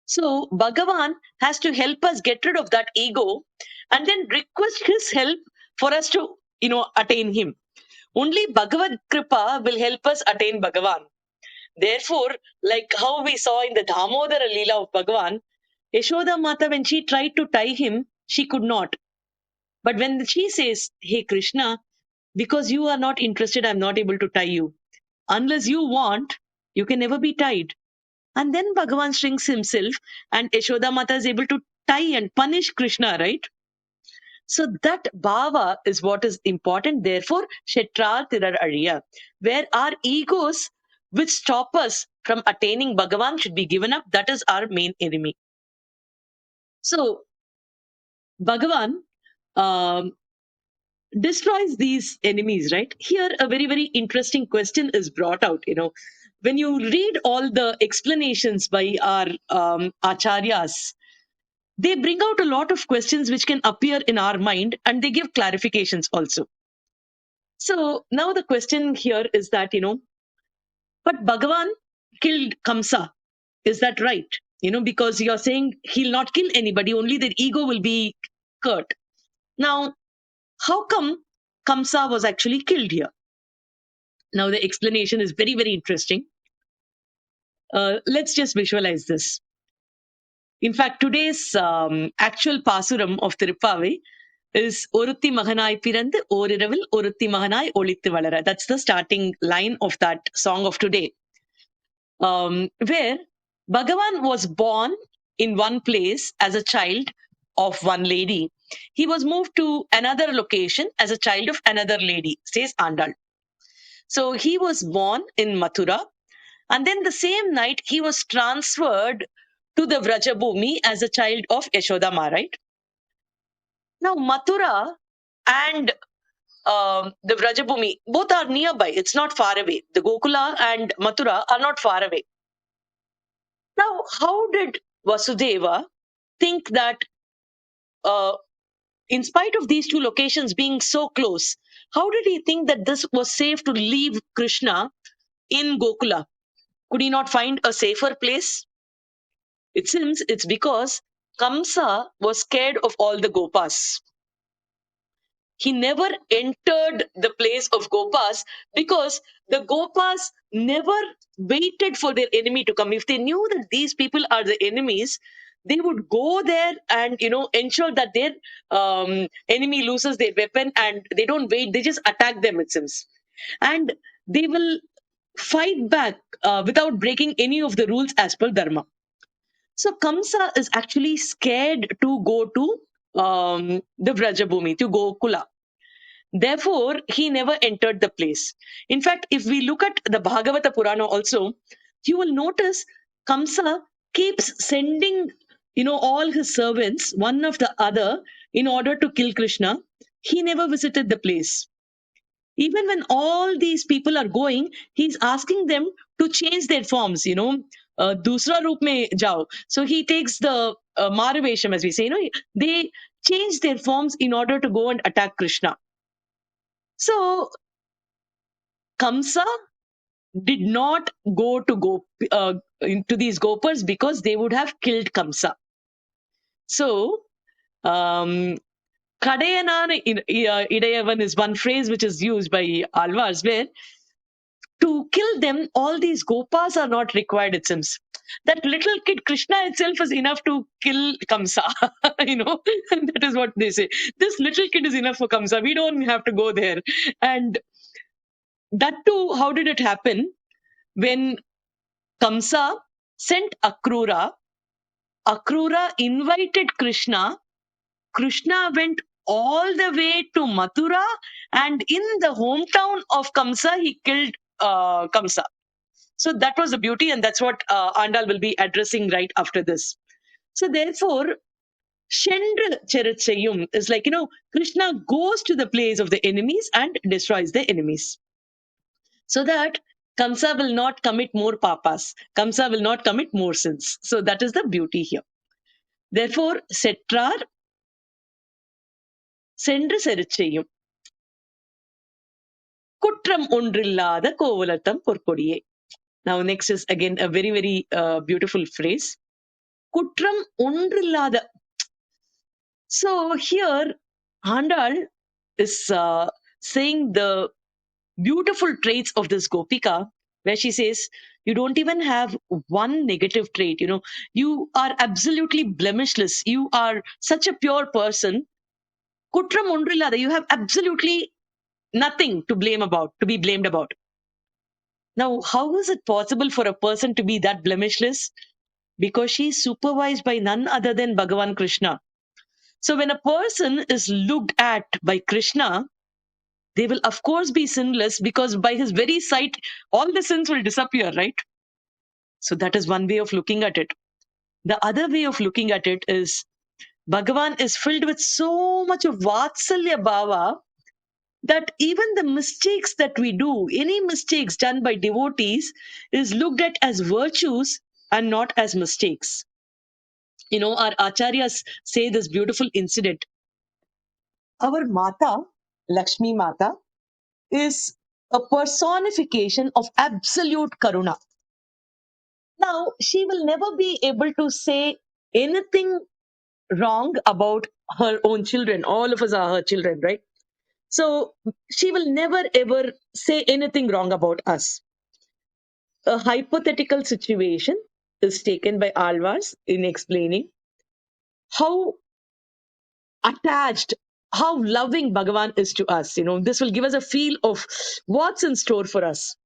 So, Bhagavan has to help us get rid of that ego and then request his help for us to, attain him. Only Bhagavad Kripa will help us attain Bhagavan. Therefore, like how we saw in the Damodara Leela of Bhagavan, Yashoda Mata, when she tried to tie him, she could not. But when she says, "Hey Krishna, because you are not interested, I'm not able to tie you. Unless you want, you can never be tied." And then Bhagavan shrinks himself, and Yashoda Mata is able to tie and punish Krishna, right? So that bhava is what is important. Therefore, Kshetra Tirar Ariya, where our egos which stop us from attaining Bhagavan should be given up. That is our main enemy. So Bhagavan um, destroys these enemies, right? Here, a very, very interesting question is brought out. When you read all the explanations by our acharyas, they bring out a lot of questions which can appear in our mind, and they give clarifications also. So now the question here is that, but Bhagavan killed Kamsa. Is that right? Because you're saying he'll not kill anybody, only their ego will be hurt. Now, how come Kamsa was actually killed here? Now, the explanation is very, very interesting. Let's just visualize this. In fact, today's actual Paasuram of Tiruppavai is Orutti Mahanai Pirandu Oriravil Orutti Mahanai Olittu Valara. That's the starting line of that song of today. Where Bhagavan was born in one place as a child of one lady. He was moved to another location as a child of another lady, says Andal. So he was born in Mathura, and then the same night he was transferred to the Vrajabhumi as a child of Yashodama, right? Now, Mathura and the Vrajabhumi, both are nearby. It's not far away. The Gokula and Mathura are not far away. Now, how did Vasudeva think that, uh, in spite of these two locations being so close, how did he think that this was safe to leave Krishna in Gokula? Could he not find a safer place? It seems it's because Kamsa was scared of all the Gopas. He never entered the place of Gopas because the Gopas never waited for their enemy to come. If they knew that these people are the enemies, they would go there and ensure that their enemy loses their weapon, and they don't wait, they just attack them, it seems. And they will fight back without breaking any of the rules as per Dharma. So Kamsa is actually scared to go to the Vrajabhumi, to Gokula. Therefore, he never entered the place. In fact, if we look at the Bhagavata Purana also, you will notice Kamsa keeps sending, all his servants, one after the other, in order to kill Krishna. He never visited the place. Even when all these people are going, he's asking them to change their forms, dusra roop mein jao. So he takes the Maravesham, as we say, they change their forms in order to go and attack Krishna. So Kamsa did not go into these Gopas because they would have killed Kamsa. So, Kadayanana Idayavan is one phrase which is used by Alvars, where to kill them, all these Gopas are not required, it seems. That little kid Krishna itself is enough to kill Kamsa. And that is what they say. This little kid is enough for Kamsa. We don't have to go there. And that too, how did it happen? When Kamsa sent Akrura, Akrura invited Krishna. Krishna went all the way to Mathura, and in the hometown of Kamsa, he killed Kamsa. So that was the beauty, and that's what Andal will be addressing right after this. So therefore, Shendra Cherichayum is like, Krishna goes to the place of the enemies and destroys the enemies. So that Kamsa will not commit more papas. Kamsa will not commit more sins. So that is the beauty here. Therefore, Setrar Sendra Serichayum. Kutram Undrillada Kovalatam Purkodiye. Now, next is again a very, very beautiful phrase. Kutram Undrillada. So here, Andal is saying the beautiful traits of this Gopika, where she says, you don't even have one negative trait. You are absolutely blemishless. You are such a pure person. Kutram Undrillada, you have absolutely nothing to blame about, to be blamed about. Now, how is it possible for a person to be that blemishless? Because she is supervised by none other than Bhagavan Krishna. So when a person is looked at by Krishna, they will of course be sinless, because by his very sight, all the sins will disappear, right? So that is one way of looking at it. The other way of looking at it is Bhagavan is filled with so much of Vatsalya Bhava that even the mistakes that we do, any mistakes done by devotees, is looked at as virtues and not as mistakes. Our acharyas say this beautiful incident. Our Mata, Lakshmi Mata, is a personification of absolute karuna. Now, she will never be able to say anything wrong about her own children. All of us are her children, right? So she will never ever say anything wrong about us. A hypothetical situation is taken by Alvars in explaining how attached, how loving Bhagavan is to us. This will give us a feel of what's in store for us.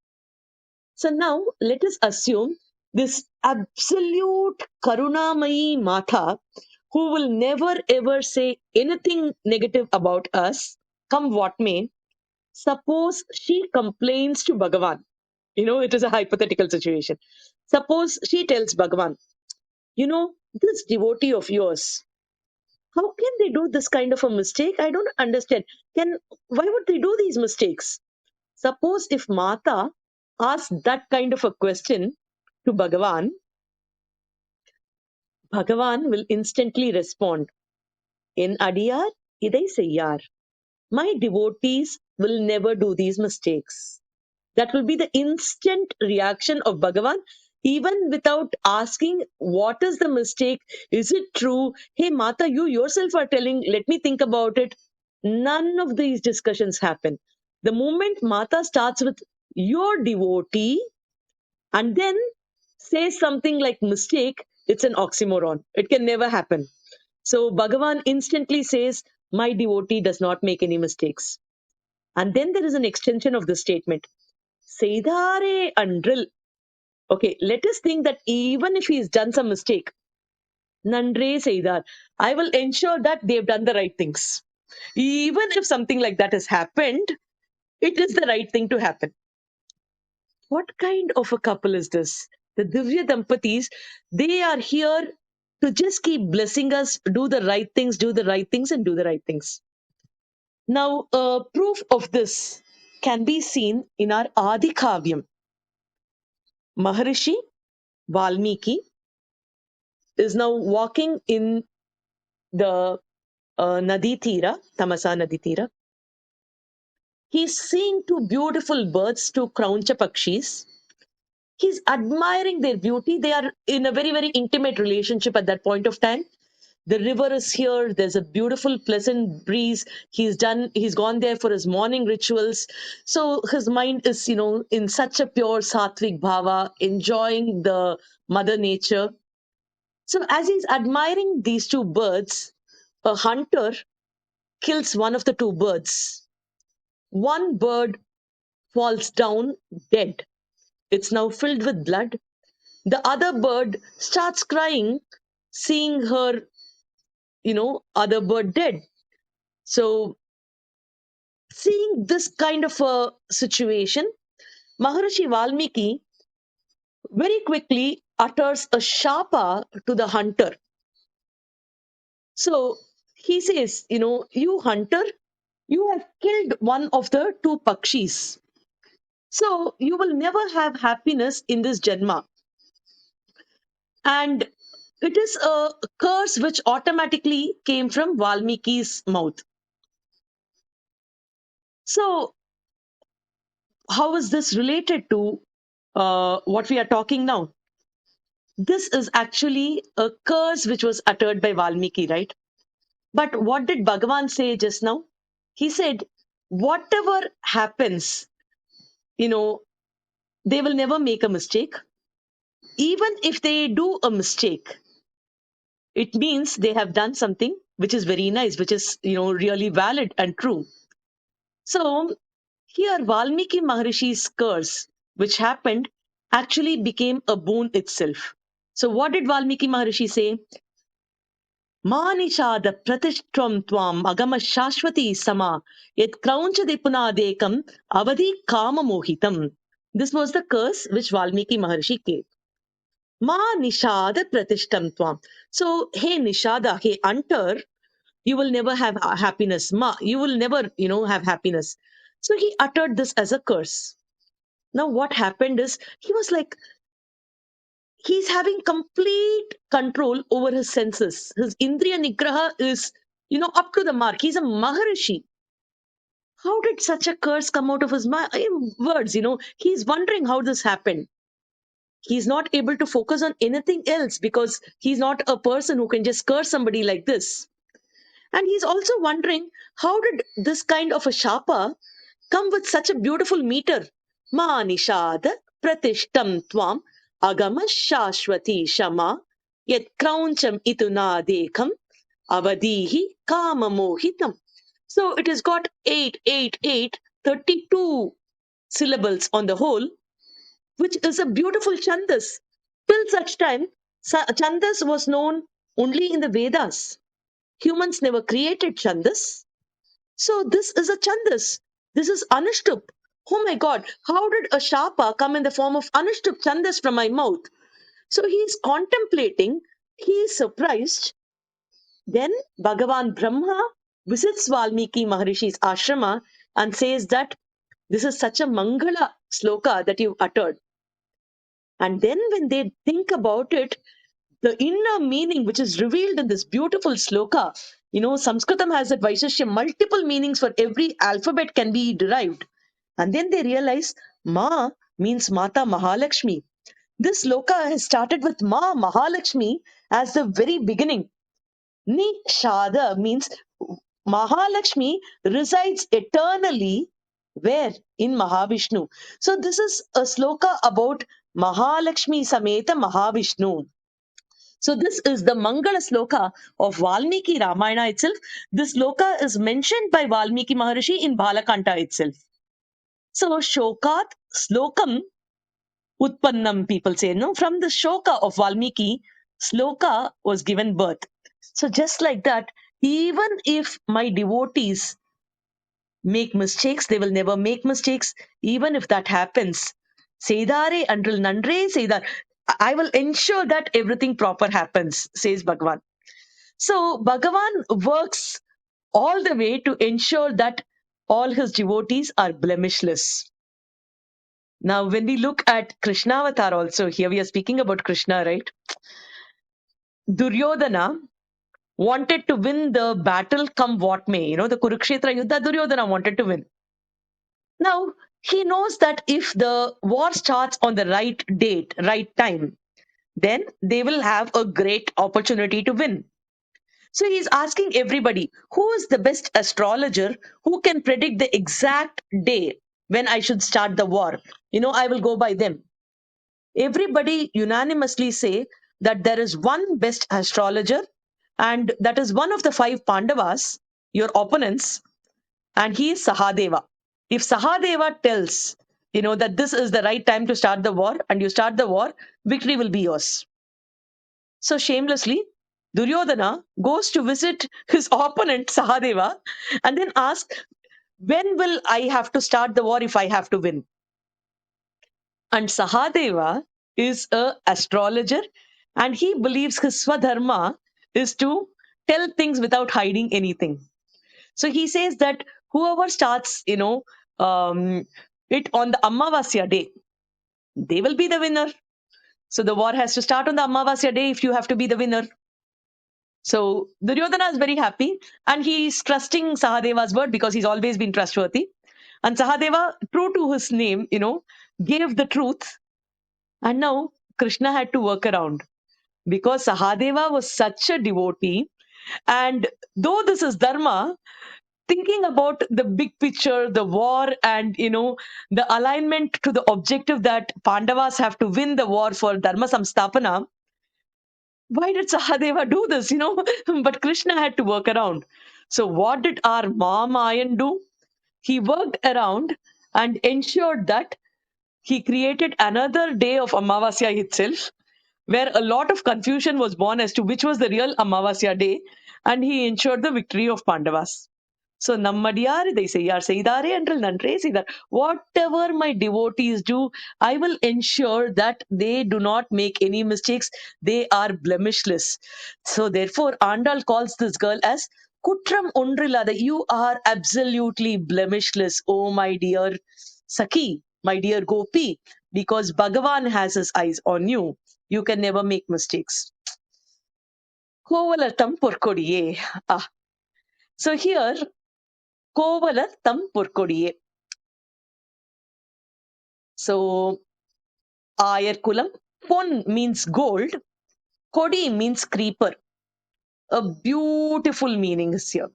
So now let us assume this absolute Karunamayi Mata, who will never ever say anything negative about us, come what may. Suppose she complains to Bhagavan. It is a hypothetical situation. Suppose she tells Bhagavan, this devotee of yours, how can they do this kind of a mistake? I don't understand. Why would they do these mistakes? Suppose if Mata asks that kind of a question to Bhagavan, Bhagavan will instantly respond, in Adiyar, idai seyyar. My devotees will never do these mistakes. That will be the instant reaction of Bhagavan, even without asking, what is the mistake? Is it true? Hey, Mata, you yourself are telling, let me think about it. None of these discussions happen. The moment Mata starts with your devotee and then says something like mistake, it's an oxymoron. It can never happen. So Bhagavan instantly says, my devotee does not make any mistakes. And then there is an extension of the statement. Seidare andril. Okay, let us think that even if he's done some mistake, Nandre Seidar, I will ensure that they've done the right things. Even if something like that has happened, it is the right thing to happen. What kind of a couple is this? The Divya Dampatis, they are here to just keep blessing us, do the right things, do the right things, and do the right things. Now, proof of this can be seen in our Adi Kavyam. Maharishi Valmiki is now walking in the Nadi Tira, Tamasa Nadi Tira. He's seeing two beautiful birds, two Krauncha Pakshis. He's admiring their beauty. They are in a very, very intimate relationship at that point of time. The river is here. There's a beautiful, pleasant breeze. He's gone there for his morning rituals. So his mind is, in such a pure sattvic bhava, enjoying the Mother Nature. So, as he's admiring these two birds, a hunter kills one of the two birds. One bird falls down dead. It's now filled with blood. The other bird starts crying, seeing her, other bird dead. So, seeing this kind of a situation, Maharishi Valmiki very quickly utters a shapa to the hunter. So he says, you hunter, you have killed one of the two pakshis. So you will never have happiness in this Janma. And it is a curse which automatically came from Valmiki's mouth. So, how is this related to what we are talking now? This is actually a curse which was uttered by Valmiki, right? But what did Bhagavan say just now? He said, whatever happens, you know, they will never make a mistake. Even if they do a mistake, it means they have done something which is very nice, which is, really valid and true. So here, Valmiki Maharishi's curse, which happened, actually became a boon itself. So what did Valmiki Maharishi say? Manishada pratishtam tvam agama shashwati sama yet kraunchadi punadekam avadi kama mohitam. This was the curse which Valmiki Maharishi gave. Ma nishada pratishtam tvam. So, hey Nishada, hey hunter, you will never have happiness. Ma, you will never, have happiness. So he uttered this as a curse. Now, what happened is he was like, he's having complete control over his senses. His Indriya Nigraha is, up to the mark. He's a Maharishi. How did such a curse come out of his words? He's wondering how this happened. He's not able to focus on anything else because he's not a person who can just curse somebody like this. And he's also wondering, how did this kind of a shapa come with such a beautiful meter? Ma nishad pratishtam tvam agama shashwati shama yet krauncham ituna dekam avadihi kama mohitam. So it has got 8, 8, 8, 32 syllables on the whole, which is a beautiful chandas. Till such time, chandas was known only in the Vedas. Humans never created chandas. So this is a chandas. This is anushtup. Oh my God, how did a shapa come in the form of anushtup chandas from my mouth? So he's contemplating, he is surprised. Then Bhagavan Brahma visits Valmiki Maharishi's ashrama and says that this is such a Mangala sloka that you uttered. And then when they think about it, the inner meaning which is revealed in this beautiful sloka, Sanskritam has that Vaishashya, multiple meanings for every alphabet can be derived. And then they realize Ma means Mata Mahalakshmi. This sloka has started with Ma Mahalakshmi as the very beginning. Ni Shada means Mahalakshmi resides eternally where? In Mahavishnu. So this is a sloka about Mahalakshmi Sameta Mahavishnu. So this is the Mangala sloka of Valmiki Ramayana itself. This sloka is mentioned by Valmiki Maharishi in Balakanta itself. So Shokat Slokam Utpannam, people say, no, from the Shoka of Valmiki, sloka was given birth. So just like that, even if my devotees make mistakes, they will never make mistakes. Even if that happens, Sedare until Nandre Sedar, I will ensure that everything proper happens, says Bhagavan. So Bhagavan works all the way to ensure that all his devotees are blemishless. Now, when we look at Krishna Avatar also, here we are speaking about Krishna, right? Duryodhana wanted to win the battle come what may. The Kurukshetra Yuddha, Duryodhana wanted to win. Now, he knows that if the war starts on the right date, right time, then they will have a great opportunity to win. So he's asking everybody, who is the best astrologer who can predict the exact day when I should start the war? I will go by them. everybody unanimously say that there is one best astrologer, and that is one of the five Pandavas, your opponents, and he is Sahadeva. If Sahadeva tells, that this is the right time to start the war, and you start the war, victory will be yours. So shamelessly, Duryodhana goes to visit his opponent Sahadeva and then asks, when will I have to start the war if I have to win? And Sahadeva is a astrologer, and he believes his swadharma is to tell things without hiding anything. So he says that whoever starts, it on the Amavasya day, they will be the winner. So the war has to start on the Amavasya day if you have to be the winner. So Duryodhana is very happy, and he's trusting Sahadeva's word because he's always been trustworthy. And Sahadeva, true to his name, gave the truth. And now Krishna had to work around because Sahadeva was such a devotee. And though this is Dharma, thinking about the big picture, the war, and the alignment to the objective that Pandavas have to win the war for Dharma Samstapana, why did Sahadeva do this? But Krishna had to work around. So what did our Mamayan do? He worked around and ensured that he created another day of Amavasya itself, where a lot of confusion was born as to which was the real Amavasya day, and he ensured the victory of Pandavas. So, Nammadiyar, they say, Yar Seidare until Nantre Seidar. Whatever my devotees do, I will ensure that they do not make any mistakes. They are blemishless. So, therefore, Andal calls this girl as Kutram Undrillada. You are absolutely blemishless, oh my dear Saki, my dear Gopi, because Bhagavan has his eyes on you. You can never make mistakes. Kovalatam Purkodiye. Ah. So here, Kovalatam Purkodiye. So, Ayarkulam, Pon means gold, Kodi means creeper. A beautiful meaning is here.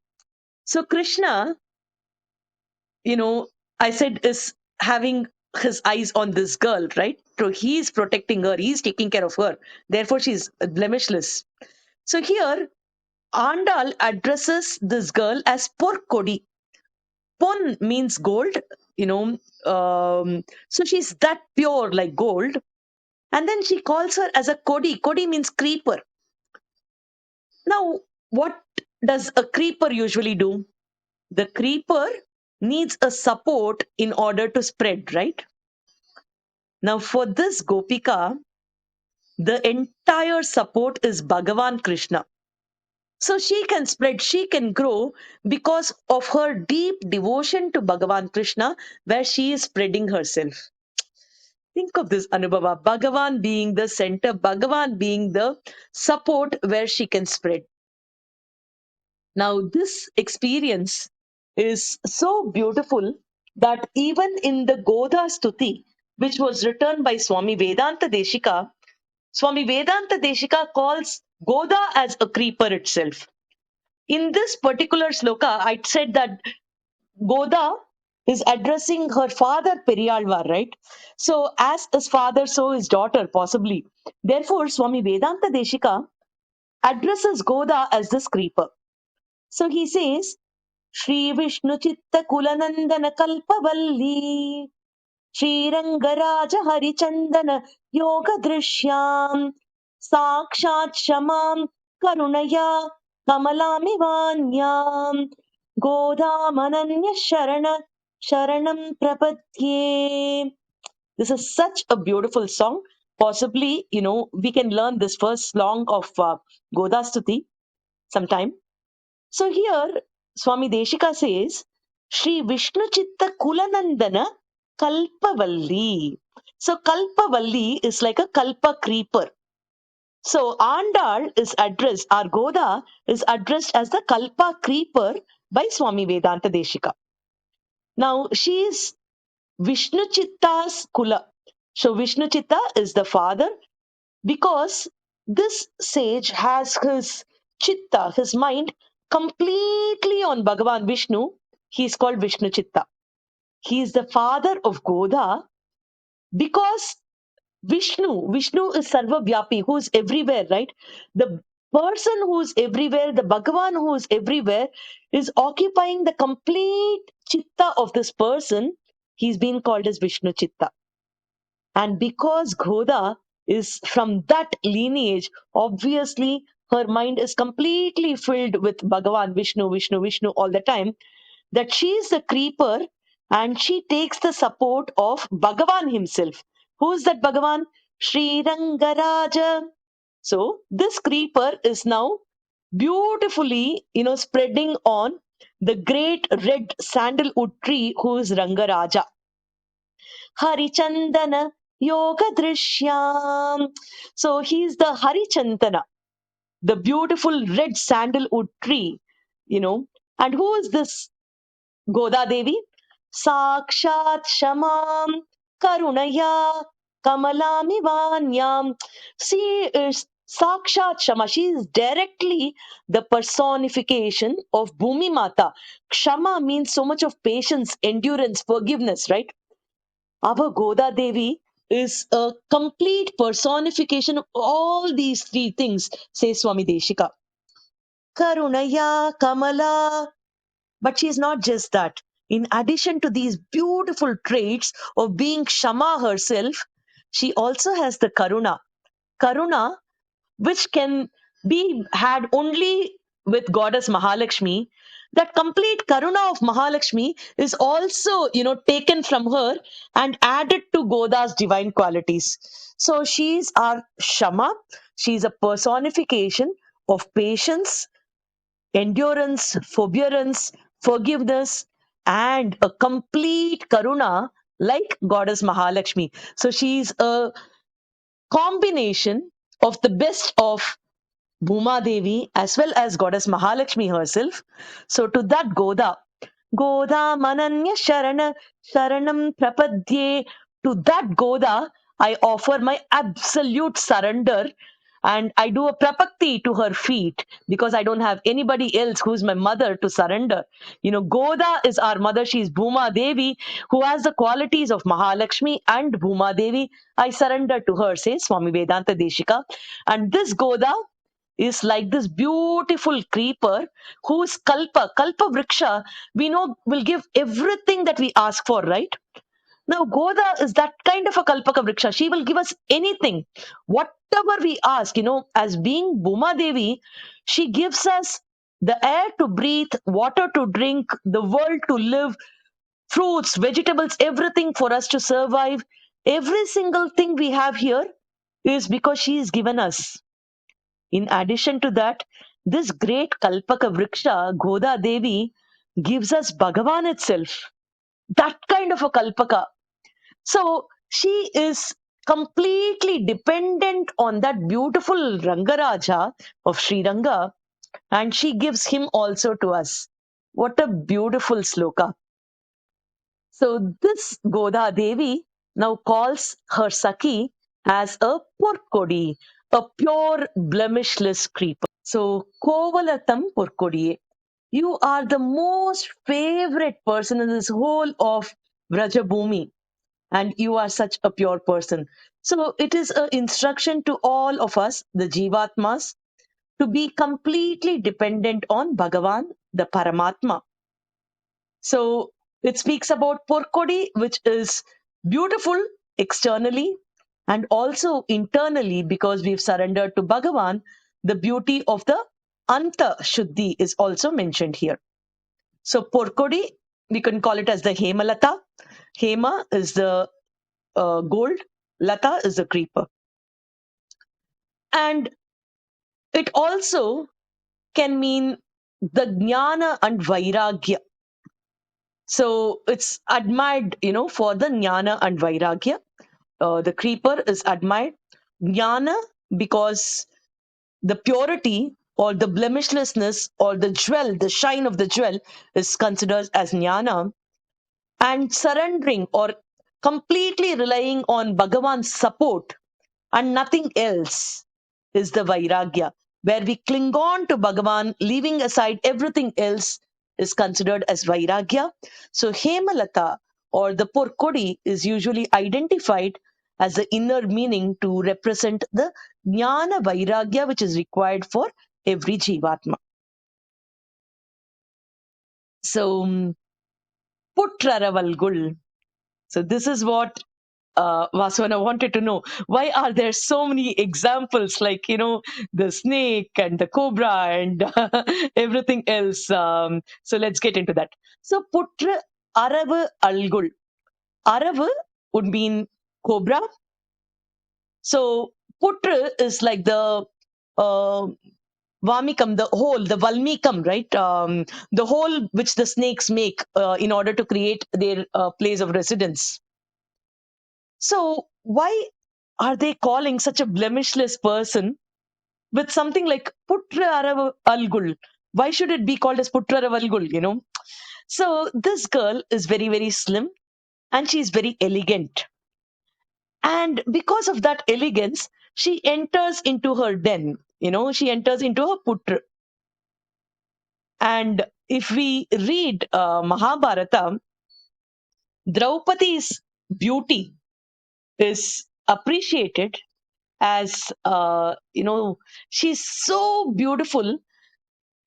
So, Krishna, I said, is having his eyes on this girl, right? So, he's protecting her, he's taking care of her. Therefore, she's blemishless. So, here, Andal addresses this girl as Porkodi. Pon means gold, so she's that pure like gold. And then she calls her as a Kodi. Kodi means creeper. Now, what does a creeper usually do? The creeper needs a support in order to spread, right? Now, for this Gopika, the entire support is Bhagavan Krishna. So she can spread, she can grow because of her deep devotion to Bhagavan Krishna, where she is spreading herself. Think of this Anubhava, Bhagavan being the center, Bhagavan being the support where she can spread. Now, this experience is so beautiful that even in the Goda Stuti, which was written by Swami Vedanta Deshika, Swami Vedanta Deshika calls Goda as a creeper itself. In this particular sloka, I said that Goda is addressing her father Periyalvar, right? So, as his father, so his daughter, possibly. Therefore, Swami Vedanta Deshika addresses Goda as this creeper. So he says, Shri Vishnu Chitta Kulanandana Kalpavalli Shri Rangaraja Harichandana Yoga Drishyam Sakshat Shamam Karunaya Kamalamivanyam Godamananya Sharanam Prapadye. This is such a beautiful song. Possibly, we can learn this first song of Godastuti sometime. So here, Swami Deshika says, Shri Vishnu Chitta Kulanandana Kalpavalli. So Kalpavalli is like a Kalpa creeper. So Andal is addressed, our Goda is addressed as the Kalpa creeper by Swami Vedanta Deshika. Now she is Vishnu Chitta's Kula. So Vishnu Chitta is the father, because this sage has his chitta, his mind, completely on Bhagavan Vishnu. He is called Vishnu Chitta. He is the father of Goda because Vishnu is Sarva Vyapi, who is everywhere, right? The person who is everywhere, the Bhagavan who is everywhere, is occupying the complete chitta of this person. He's been called as Vishnu Chitta. And because Ghoda is from that lineage, obviously her mind is completely filled with Bhagavan, Vishnu all the time, that she is the creeper and she takes the support of Bhagavan himself. Who is that Bhagavan? Sri Rangaraja. So this creeper is now beautifully, spreading on the great red sandalwood tree who is Rangaraja. Harichandana Yoga Drishyam. So he's the Harichandana, the beautiful red sandalwood tree, you know. And who is this Goda Devi? Sakshat Shamam Karunaya Kamalami Vanyam. She is Sakshat Shama. She is directly the personification of Bhumi Mata. Kshama means so much of patience, endurance, forgiveness, right? Our Goda Devi is a complete personification of all these three things, says Swami Deshika. Karunaya Kamala. But she is not just that. In addition to these beautiful traits of being Shama herself, she also has the Karuna. Karuna, which can be had only with goddess Mahalakshmi. That complete Karuna of Mahalakshmi is also, taken from her and added to Goda's divine qualities. So she's our Shama. She's a personification of patience, endurance, forbearance, forgiveness, and a complete karuna like goddess Mahalakshmi. So she's a combination of the best of Bhuma Devi as well as goddess Mahalakshmi herself. So to that Goda Mananya Sharanam Prapadye, to that Goda, I offer my absolute surrender and I do a prapakti to her feet because I don't have anybody else who's my mother to surrender. Goda is our mother. She's Bhuma Devi, who has the qualities of Mahalakshmi and Bhuma Devi. I surrender to her, says Swami Vedanta Deshika. And this Goda is like this beautiful creeper whose kalpa vriksha, we know will give everything that we ask for, right? Now, Goda is that kind of a kalpaka vriksha. She will give us anything, whatever we ask. As being Bhuma Devi, she gives us the air to breathe, water to drink, the world to live, fruits, vegetables, everything for us to survive. Every single thing we have here is because she is given us. In addition to that, this great Kalpaka Vriksha, Goda Devi, gives us Bhagavan itself. That kind of a Kalpaka. So she is completely dependent on that beautiful Rangaraja of Sri Ranga, and she gives him also to us. What a beautiful sloka. So this Goda Devi now calls her Saki as a Purkodi, a pure blemishless creeper. So Kovalatam Purkodiye, you are the most favorite person in this whole of Vrajabhumi, and you are such a pure person. So it is an instruction to all of us, the Jivatmas, to be completely dependent on Bhagavan, the Paramatma. So it speaks about Porkodi, which is beautiful externally and also internally because we've surrendered to Bhagavan. The beauty of the Anta Shuddhi is also mentioned here. So Porkodi, we can call it as the Hemalata. Hema is the gold, Lata is the creeper. And it also can mean the Jnana and Vairagya. So it's admired, for the jnana and vairagya. The creeper is admired. Jnana because the purity or the blemishlessness or the jewel, the shine of the jewel is considered as jnana. And surrendering or completely relying on Bhagavan's support and nothing else is the Vairagya, where we cling on to Bhagavan, leaving aside everything else is considered as Vairagya. So Hemalata or the Purkodi is usually identified as the inner meaning to represent the jnana vairagya which is required for every jivatma. So, Putraravalgul. So this is what Vaswana wanted to know. Why are there so many examples like, the snake and the cobra and everything else? So let's get into that. So Putra Aravu Algul. Aravu would mean cobra. So Putra is like the uh, Vamikam, the hole, the Valmikam, right? The hole which the snakes make in order to create their place of residence. So, why are they calling such a blemishless person with something like Putra Arav Algul? Why should it be called as Putra Arav Algul? So, this girl is very, very slim and she's very elegant. And because of that elegance, she enters into her den, she enters into her Putra. And if we read Mahabharata, Draupadi's beauty is appreciated as she's so beautiful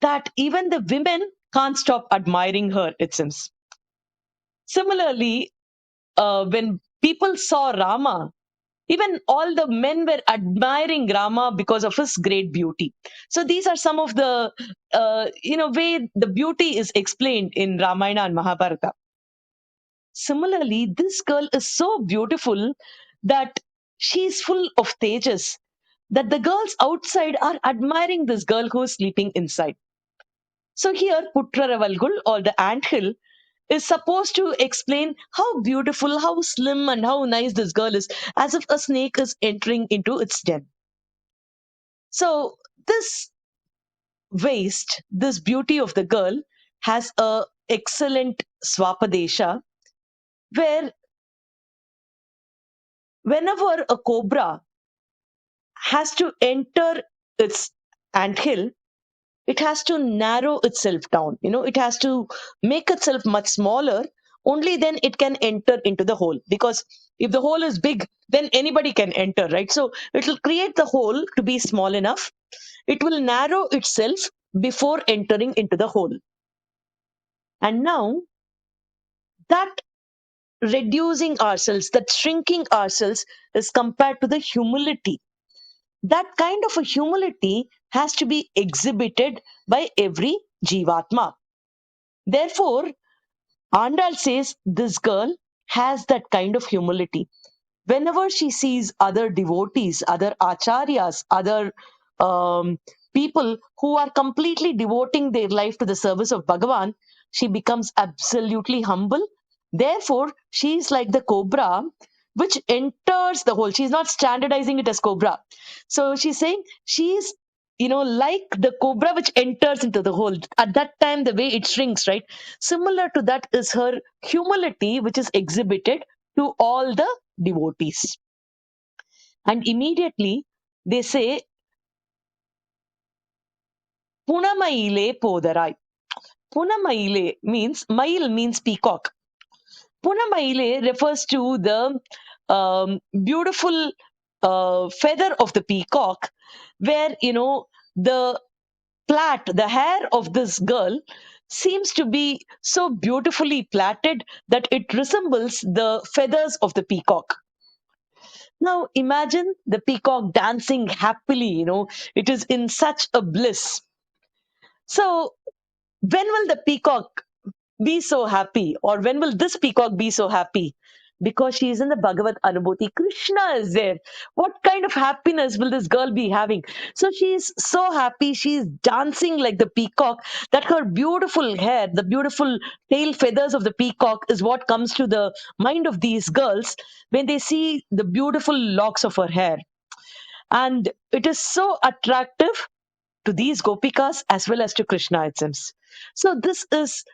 that even the women can't stop admiring her, it seems. Similarly, when people saw Rama, even all the men were admiring Rama because of his great beauty. So these are some of the way the beauty is explained in Ramayana and Mahabharata. Similarly, this girl is so beautiful that she's full of tejas, that the girls outside are admiring this girl who is sleeping inside. So here, Putraravalgul or the anthill is supposed to explain how beautiful, how slim, and how nice this girl is, as if a snake is entering into its den. So this waist, this beauty of the girl, has a excellent swapadesha where whenever a cobra has to enter its anthill, it has to narrow itself down. It has to make itself much smaller. Only then it can enter into the hole. Because if the hole is big, then anybody can enter, right? So it will create the hole to be small enough. It will narrow itself before entering into the hole. And now that reducing ourselves, that shrinking ourselves is compared to the humility. That kind of a humility has to be exhibited by every jivatma. Therefore, Andal says this girl has that kind of humility. Whenever she sees other devotees, other acharyas, other people who are completely devoting their life to the service of Bhagavan, she becomes absolutely humble. Therefore, she is like the cobra which enters the hole. She's not standardizing it as cobra. So she's saying she's like the cobra which enters into the hole. At that time, the way it shrinks, right? Similar to that is her humility, which is exhibited to all the devotees. And immediately they say, Punamaile Podarai. Punamaile means, Mail means peacock. Punamaile refers to the beautiful feather of the peacock, where, the plait, the hair of this girl seems to be so beautifully plaited that it resembles the feathers of the peacock. Now imagine the peacock dancing happily, it is in such a bliss. So when will the peacock be so happy, or when will this peacock be so happy? Because she is in the Bhagavad Anubhuti. Krishna is there. What kind of happiness will this girl be having? So she is so happy. She is dancing like the peacock, that her beautiful hair, the beautiful tail feathers of the peacock, is what comes to the mind of these girls when they see the beautiful locks of her hair. And it is so attractive to these gopikas as well as to Krishna, it seems. So this is,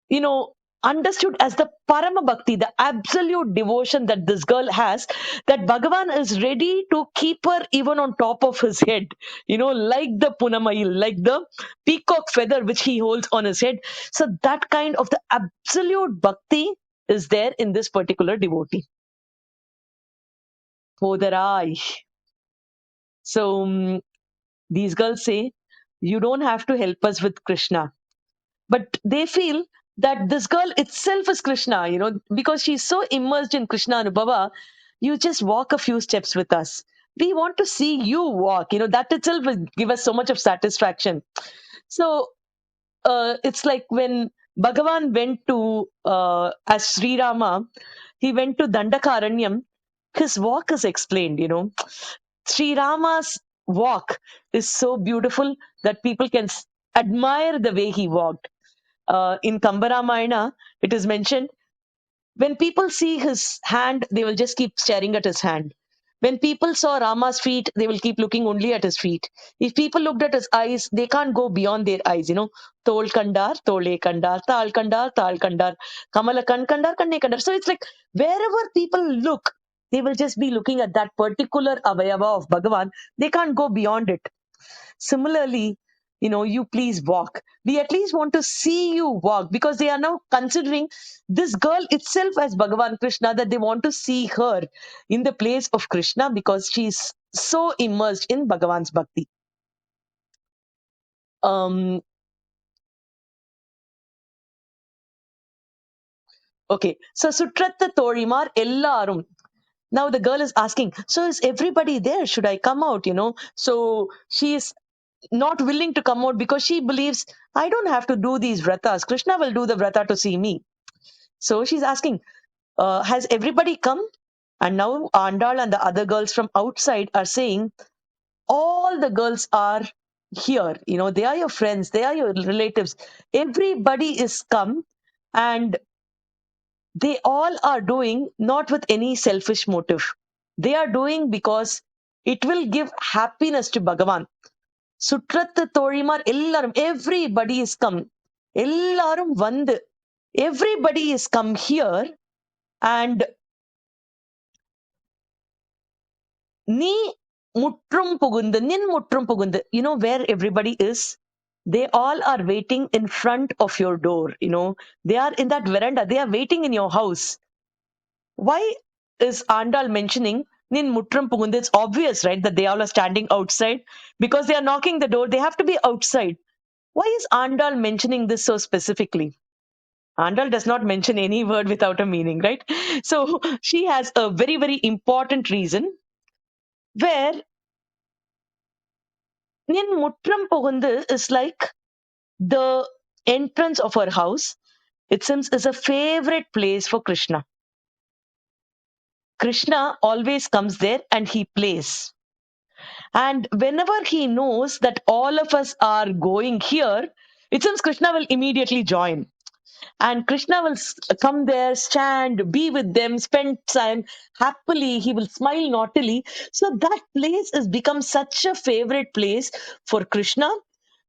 you know, understood as the Parama Bhakti, the absolute devotion that this girl has, that Bhagavan is ready to keep her even on top of his head, like the Punamail, like the peacock feather which he holds on his head. So that kind of the absolute bhakti is there in this particular devotee. Podarai. So these girls say, you don't have to help us with Krishna. But they feel that this girl itself is Krishna, because she's so immersed in Krishna Anubhava. You just walk a few steps with us. We want to see you walk. That itself will give us so much of satisfaction. So it's like when Bhagavan went to, as Sri Rama, he went to Dandakaranyam, his walk is explained. Sri Rama's walk is so beautiful that people can admire the way he walked. In Kambaramayana, it is mentioned when people see his hand, they will just keep staring at his hand. When people saw Rama's feet, they will keep looking only at his feet. If people looked at his eyes, they can't go beyond their eyes. Tol kandar, tole kandar, tal kandar, kamala kandar, kanne kandar. So it's like wherever people look, they will just be looking at that particular avayava of Bhagavan. They can't go beyond it. Similarly, you please walk. We at least want to see you walk, because they are now considering this girl itself as Bhagavan Krishna, that they want to see her in the place of Krishna because she's so immersed in Bhagavan's bhakti. Um, okay, so Sutratta Torimar Ellarum. Now the girl is asking, so is everybody there? Should I come out? So she is not willing to come out because she believes, I don't have to do these vratas. Krishna will do the vrata to see me. So she's asking, has everybody come? And now Andal and the other girls from outside are saying, all the girls are here. They are your friends, they are your relatives. Everybody is come, and they all are doing not with any selfish motive. They are doing because it will give happiness to Bhagavan. Sutrattu Thorimar Ellarum, everybody is come. Ellarum Vandu. Everybody is come here, and நீ முற்றும் புகுந்து, நின் முற்றும் புகுந்து, where everybody is, they all are waiting in front of your door. They are in that veranda, they are waiting in your house. Why is Andal mentioning nin muttrum pugundu? It's obvious, right, that they all are standing outside because they are knocking the door. They have to be outside. Why is Andal mentioning this so specifically? Andal does not mention any word without a meaning, right? So she has a very, very important reason where nin muttram pugundu is like the entrance of her house. It seems is a favorite place for Krishna. Krishna always comes there and he plays. And whenever he knows that all of us are going here, it seems Krishna will immediately join. And Krishna will come there, stand, be with them, spend time happily. He will smile naughtily. So that place has become such a favorite place for Krishna.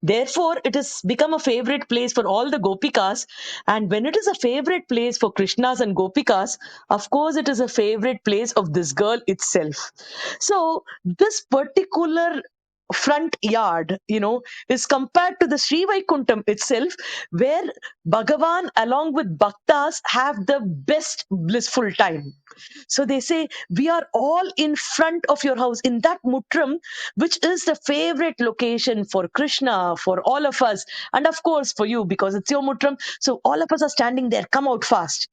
Therefore, it has become a favorite place for all the Gopikas. And when it is a favorite place for Krishnas and Gopikas, of course, it is a favorite place of this girl itself. So, this particular front yard, is compared to the Sri Vaikuntham itself, where Bhagavan along with Bhaktas have the best blissful time. So they say, we are all in front of your house in that Muttram, which is the favorite location for Krishna, for all of us, and of course for you, because it's your Muttram. So all of us are standing there. Come out fast.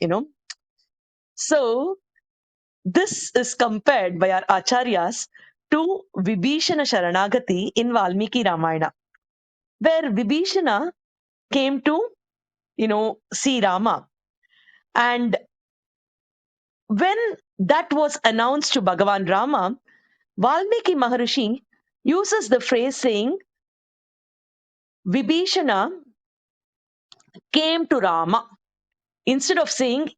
So this is compared by our acharyas to Vibhishana Sharanagati in Valmiki Ramayana, where Vibhishana came to, see Rama. And when that was announced to Bhagavan Rama, Valmiki Maharishi uses the phrase saying, Vibhishana came to Rama, instead of saying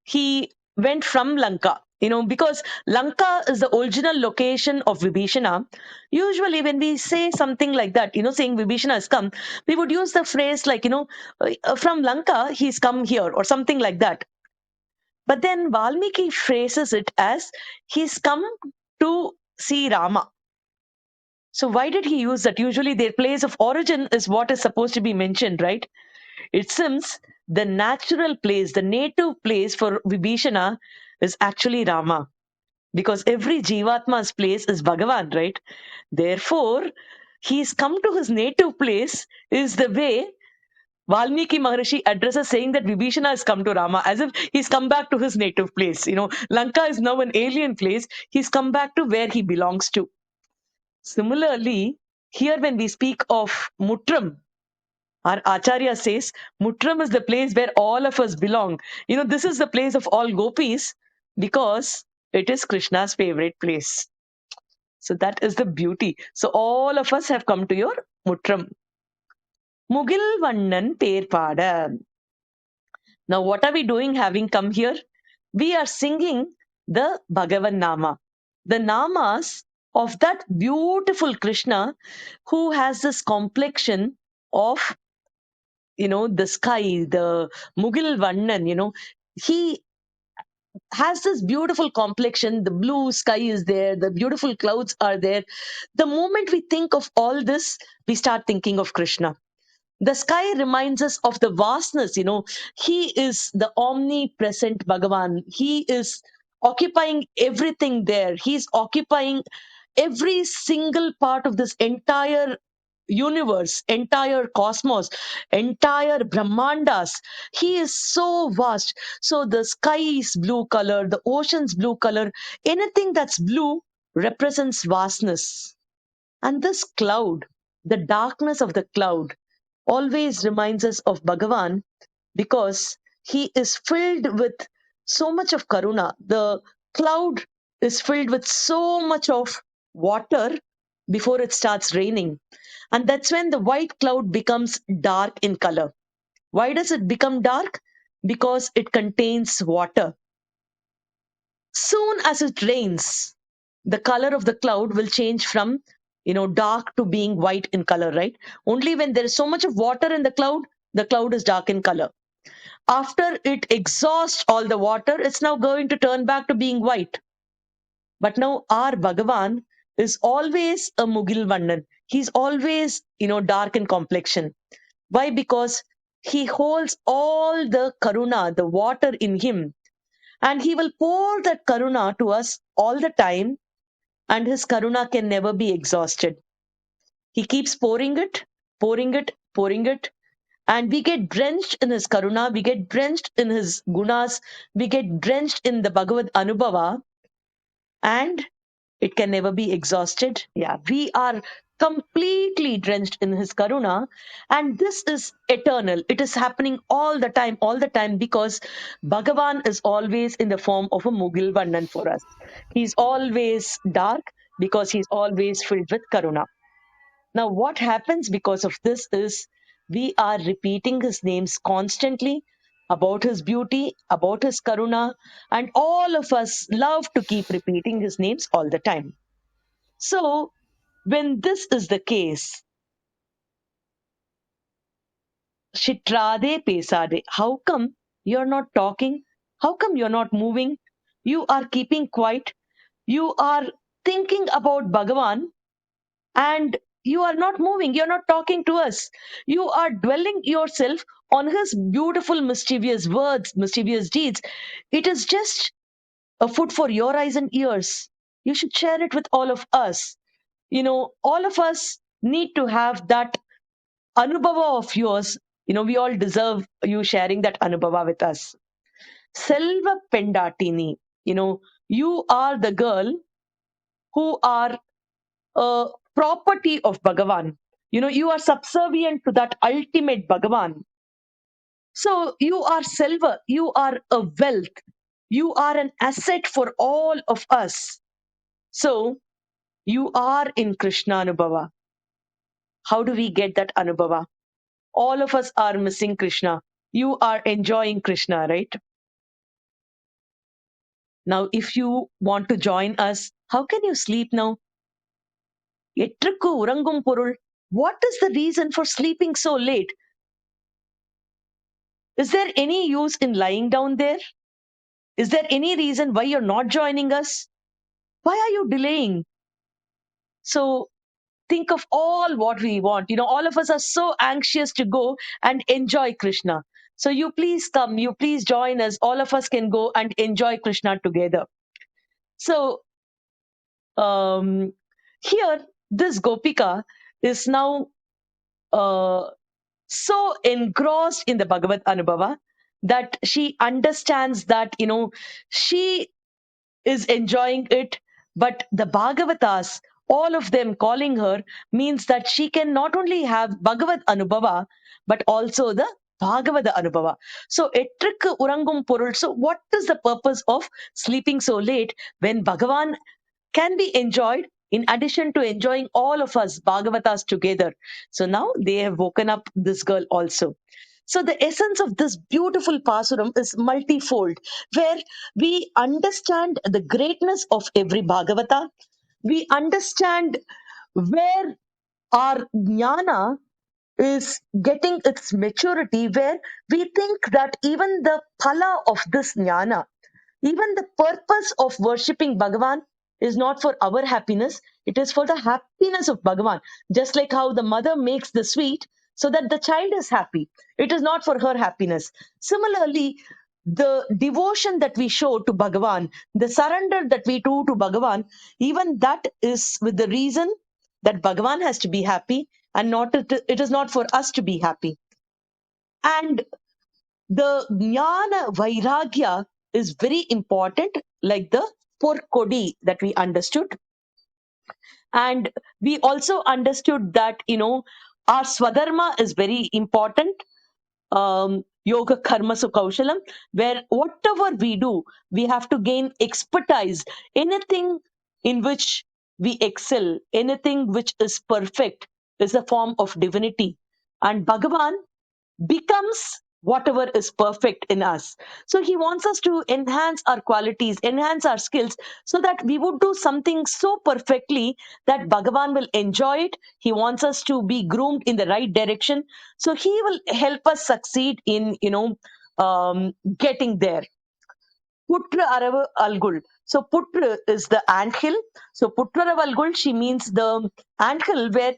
he went from Lanka. Because Lanka is the original location of Vibhishana. Usually, when we say something like that, saying Vibhishana has come, we would use the phrase like, from Lanka, he's come here, or something like that. But then Valmiki phrases it as he's come to see Rama. So why did he use that? Usually their place of origin is what is supposed to be mentioned, right? It seems the natural place, the native place for Vibhishana is actually Rama. because every Jivatma's place is Bhagavan, right? Therefore, he's come to his native place, is the way Valmiki Maharishi addresses saying that Vibhishana has come to Rama, as if he's come back to his native place. Lanka is now an alien place. He's come back to where he belongs to. Similarly, here when we speak of Mutram, our Acharya says Mutram is the place where all of us belong. This is the place of all gopis because it is Krishna's favorite place. So that is the beauty. So all of us have come to your Mutram. Mugil Vannan Perpada. Now, what are we doing having come here? We are singing the Bhagavan Nama, the Namas of that beautiful Krishna who has this complexion of, the sky, the Mugil Vannan, he has this beautiful complexion. The blue sky is there, the beautiful clouds are there. The moment we think of all this, we start thinking of Krishna. The sky reminds us of the vastness. He is the omnipresent Bhagavan. He is occupying everything there. He's occupying every single part of this entire universe, entire cosmos, entire Brahmandas. He is so vast. So the sky is blue color, the ocean's blue color. Anything that's blue represents vastness. And this cloud, the darkness of the cloud, always reminds us of Bhagavan because he is filled with so much of Karuna. The cloud is filled with so much of water before it starts raining. And that's when the white cloud becomes dark in color. Why does it become dark? Because it contains water. Soon as it rains, the color of the cloud will change from dark to being white in color, right? Only when there is so much of water in the cloud is dark in color. After it exhausts all the water, it's now going to turn back to being white. But now our Bhagavan is always a Mugil Vannan. He's always dark in complexion. Why? Because he holds all the karuna, the water in him, and he will pour that karuna to us all the time, and his karuna can never be exhausted. He keeps pouring it, pouring it, pouring it, and we get drenched in his karuna, we get drenched in his gunas, we get drenched in the Bhagavad Anubhava, and it can never be exhausted. Yeah, we are completely drenched in his karuna, and this is eternal. It is happening all the time, because Bhagavan is always in the form of a Mugil Vannan for us. He's always dark because he's always filled with karuna. Now, what happens because of this is we are repeating his names constantly about his beauty, about his karuna, and all of us love to keep repeating his names all the time. So, when this is the case, Shitrade Pesade, how come you're not talking? How come you're not moving? You are keeping quiet. You are thinking about Bhagavan, and you are not moving. You're not talking to us. You are dwelling yourself on his beautiful, mischievous words, mischievous deeds. It is just a food for your eyes and ears. You should share it with all of us. All of us need to have that anubhava of yours. We all deserve you sharing that anubhava with us. Selva Pendatini, you are the girl who are a property of Bhagavan. You are subservient to that ultimate Bhagavan. So you are Selva, you are a wealth, you are an asset for all of us. So you are in Krishna Anubhava. How do we get that Anubhava? All of us are missing Krishna. You are enjoying Krishna, right? Now, if you want to join us, how can you sleep now? எற்றுக்கு உறங்கும் பொருள். What is the reason for sleeping so late? Is there any use in lying down there? Is there any reason why you're not joining us? Why are you delaying? So think of all what we want. All of us are so anxious to go and enjoy Krishna. So you please come, you please join us. All of us can go and enjoy Krishna together. So um, here, this Gopika is now uh, so engrossed in the Bhagavad Anubhava that she understands that, she is enjoying it, but the Bhagavatas, all of them calling her, means that she can not only have Bhagavad Anubhava, but also the Bhagavada Anubhava. So, etrik urangum porul. So, what is the purpose of sleeping so late when Bhagavan can be enjoyed in addition to enjoying all of us Bhagavatas together? So, now they have woken up this girl also. So, the essence of this beautiful Pasuram is multifold, where we understand the greatness of every Bhagavata. We understand where our jnana is getting its maturity, where we think that even the phala of this jnana, even the purpose of worshipping Bhagavan is not for our happiness, it is for the happiness of Bhagavan. Just like how the mother makes the sweet so that the child is happy, it is not for her happiness. Similarly, the devotion that we show to Bhagavan, the surrender that we do to Bhagavan, even that is with the reason that Bhagavan has to be happy, and not it is not for us to be happy. And the jnana vairagya is very important, like the porkodi that we understood. And we also understood that, our swadharma is very important. Yoga karma kaushalam, where whatever we do, we have to gain expertise. Anything in which we excel, anything which is perfect, is a form of divinity. And Bhagavan becomes whatever is perfect in us. So he wants us to enhance our qualities, enhance our skills, so that we would do something so perfectly that Bhagavan will enjoy it. He wants us to be groomed in the right direction. So he will help us succeed in, getting there. Putra Aravu Algul. So Putra is the anthill. So Putra Aravu Algul, she means the anthill where,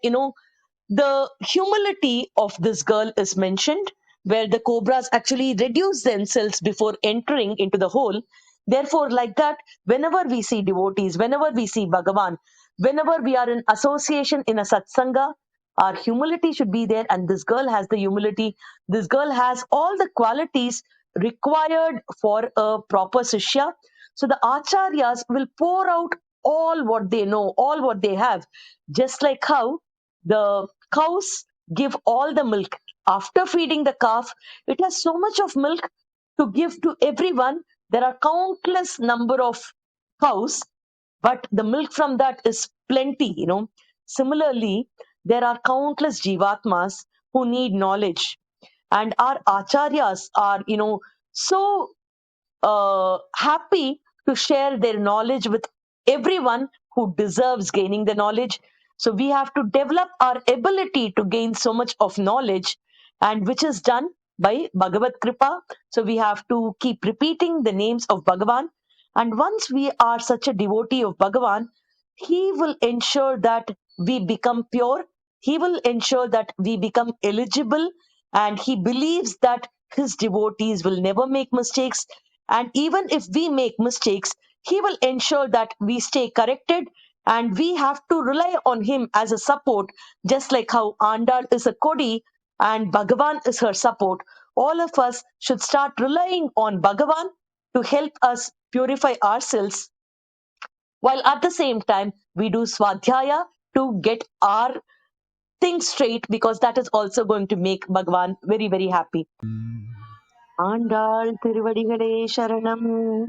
the humility of this girl is mentioned, where the cobras actually reduce themselves before entering into the hole. Therefore, like that, whenever we see devotees, whenever we see Bhagavan, whenever we are in association in a satsanga, our humility should be there. And this girl has the humility. This girl has all the qualities required for a proper Sishya. So the Acharyas will pour out all what they know, all what they have, just like how the cows give all the milk. After feeding the calf, it has so much of milk to give to everyone. There are countless number of cows, but the milk from that is plenty. Similarly, there are countless jivatmas who need knowledge, and our acharyas are, so happy to share their knowledge with everyone who deserves gaining the knowledge. So we have to develop our ability to gain so much of knowledge, and which is done by Bhagavad Kripa. So we have to keep repeating the names of Bhagavan. And once we are such a devotee of Bhagavan, he will ensure that we become pure. He will ensure that we become eligible. And he believes that his devotees will never make mistakes. And even if we make mistakes, he will ensure that we stay corrected. And we have to rely on him as a support, just like how Andal is a Kodi and Bhagavan is her support. All of us should start relying on Bhagavan to help us purify ourselves, while at the same time we do swadhyaya to get our things straight, because that is also going to make Bhagavan very, very happy. Andal Tiruvadigalе Sharanam.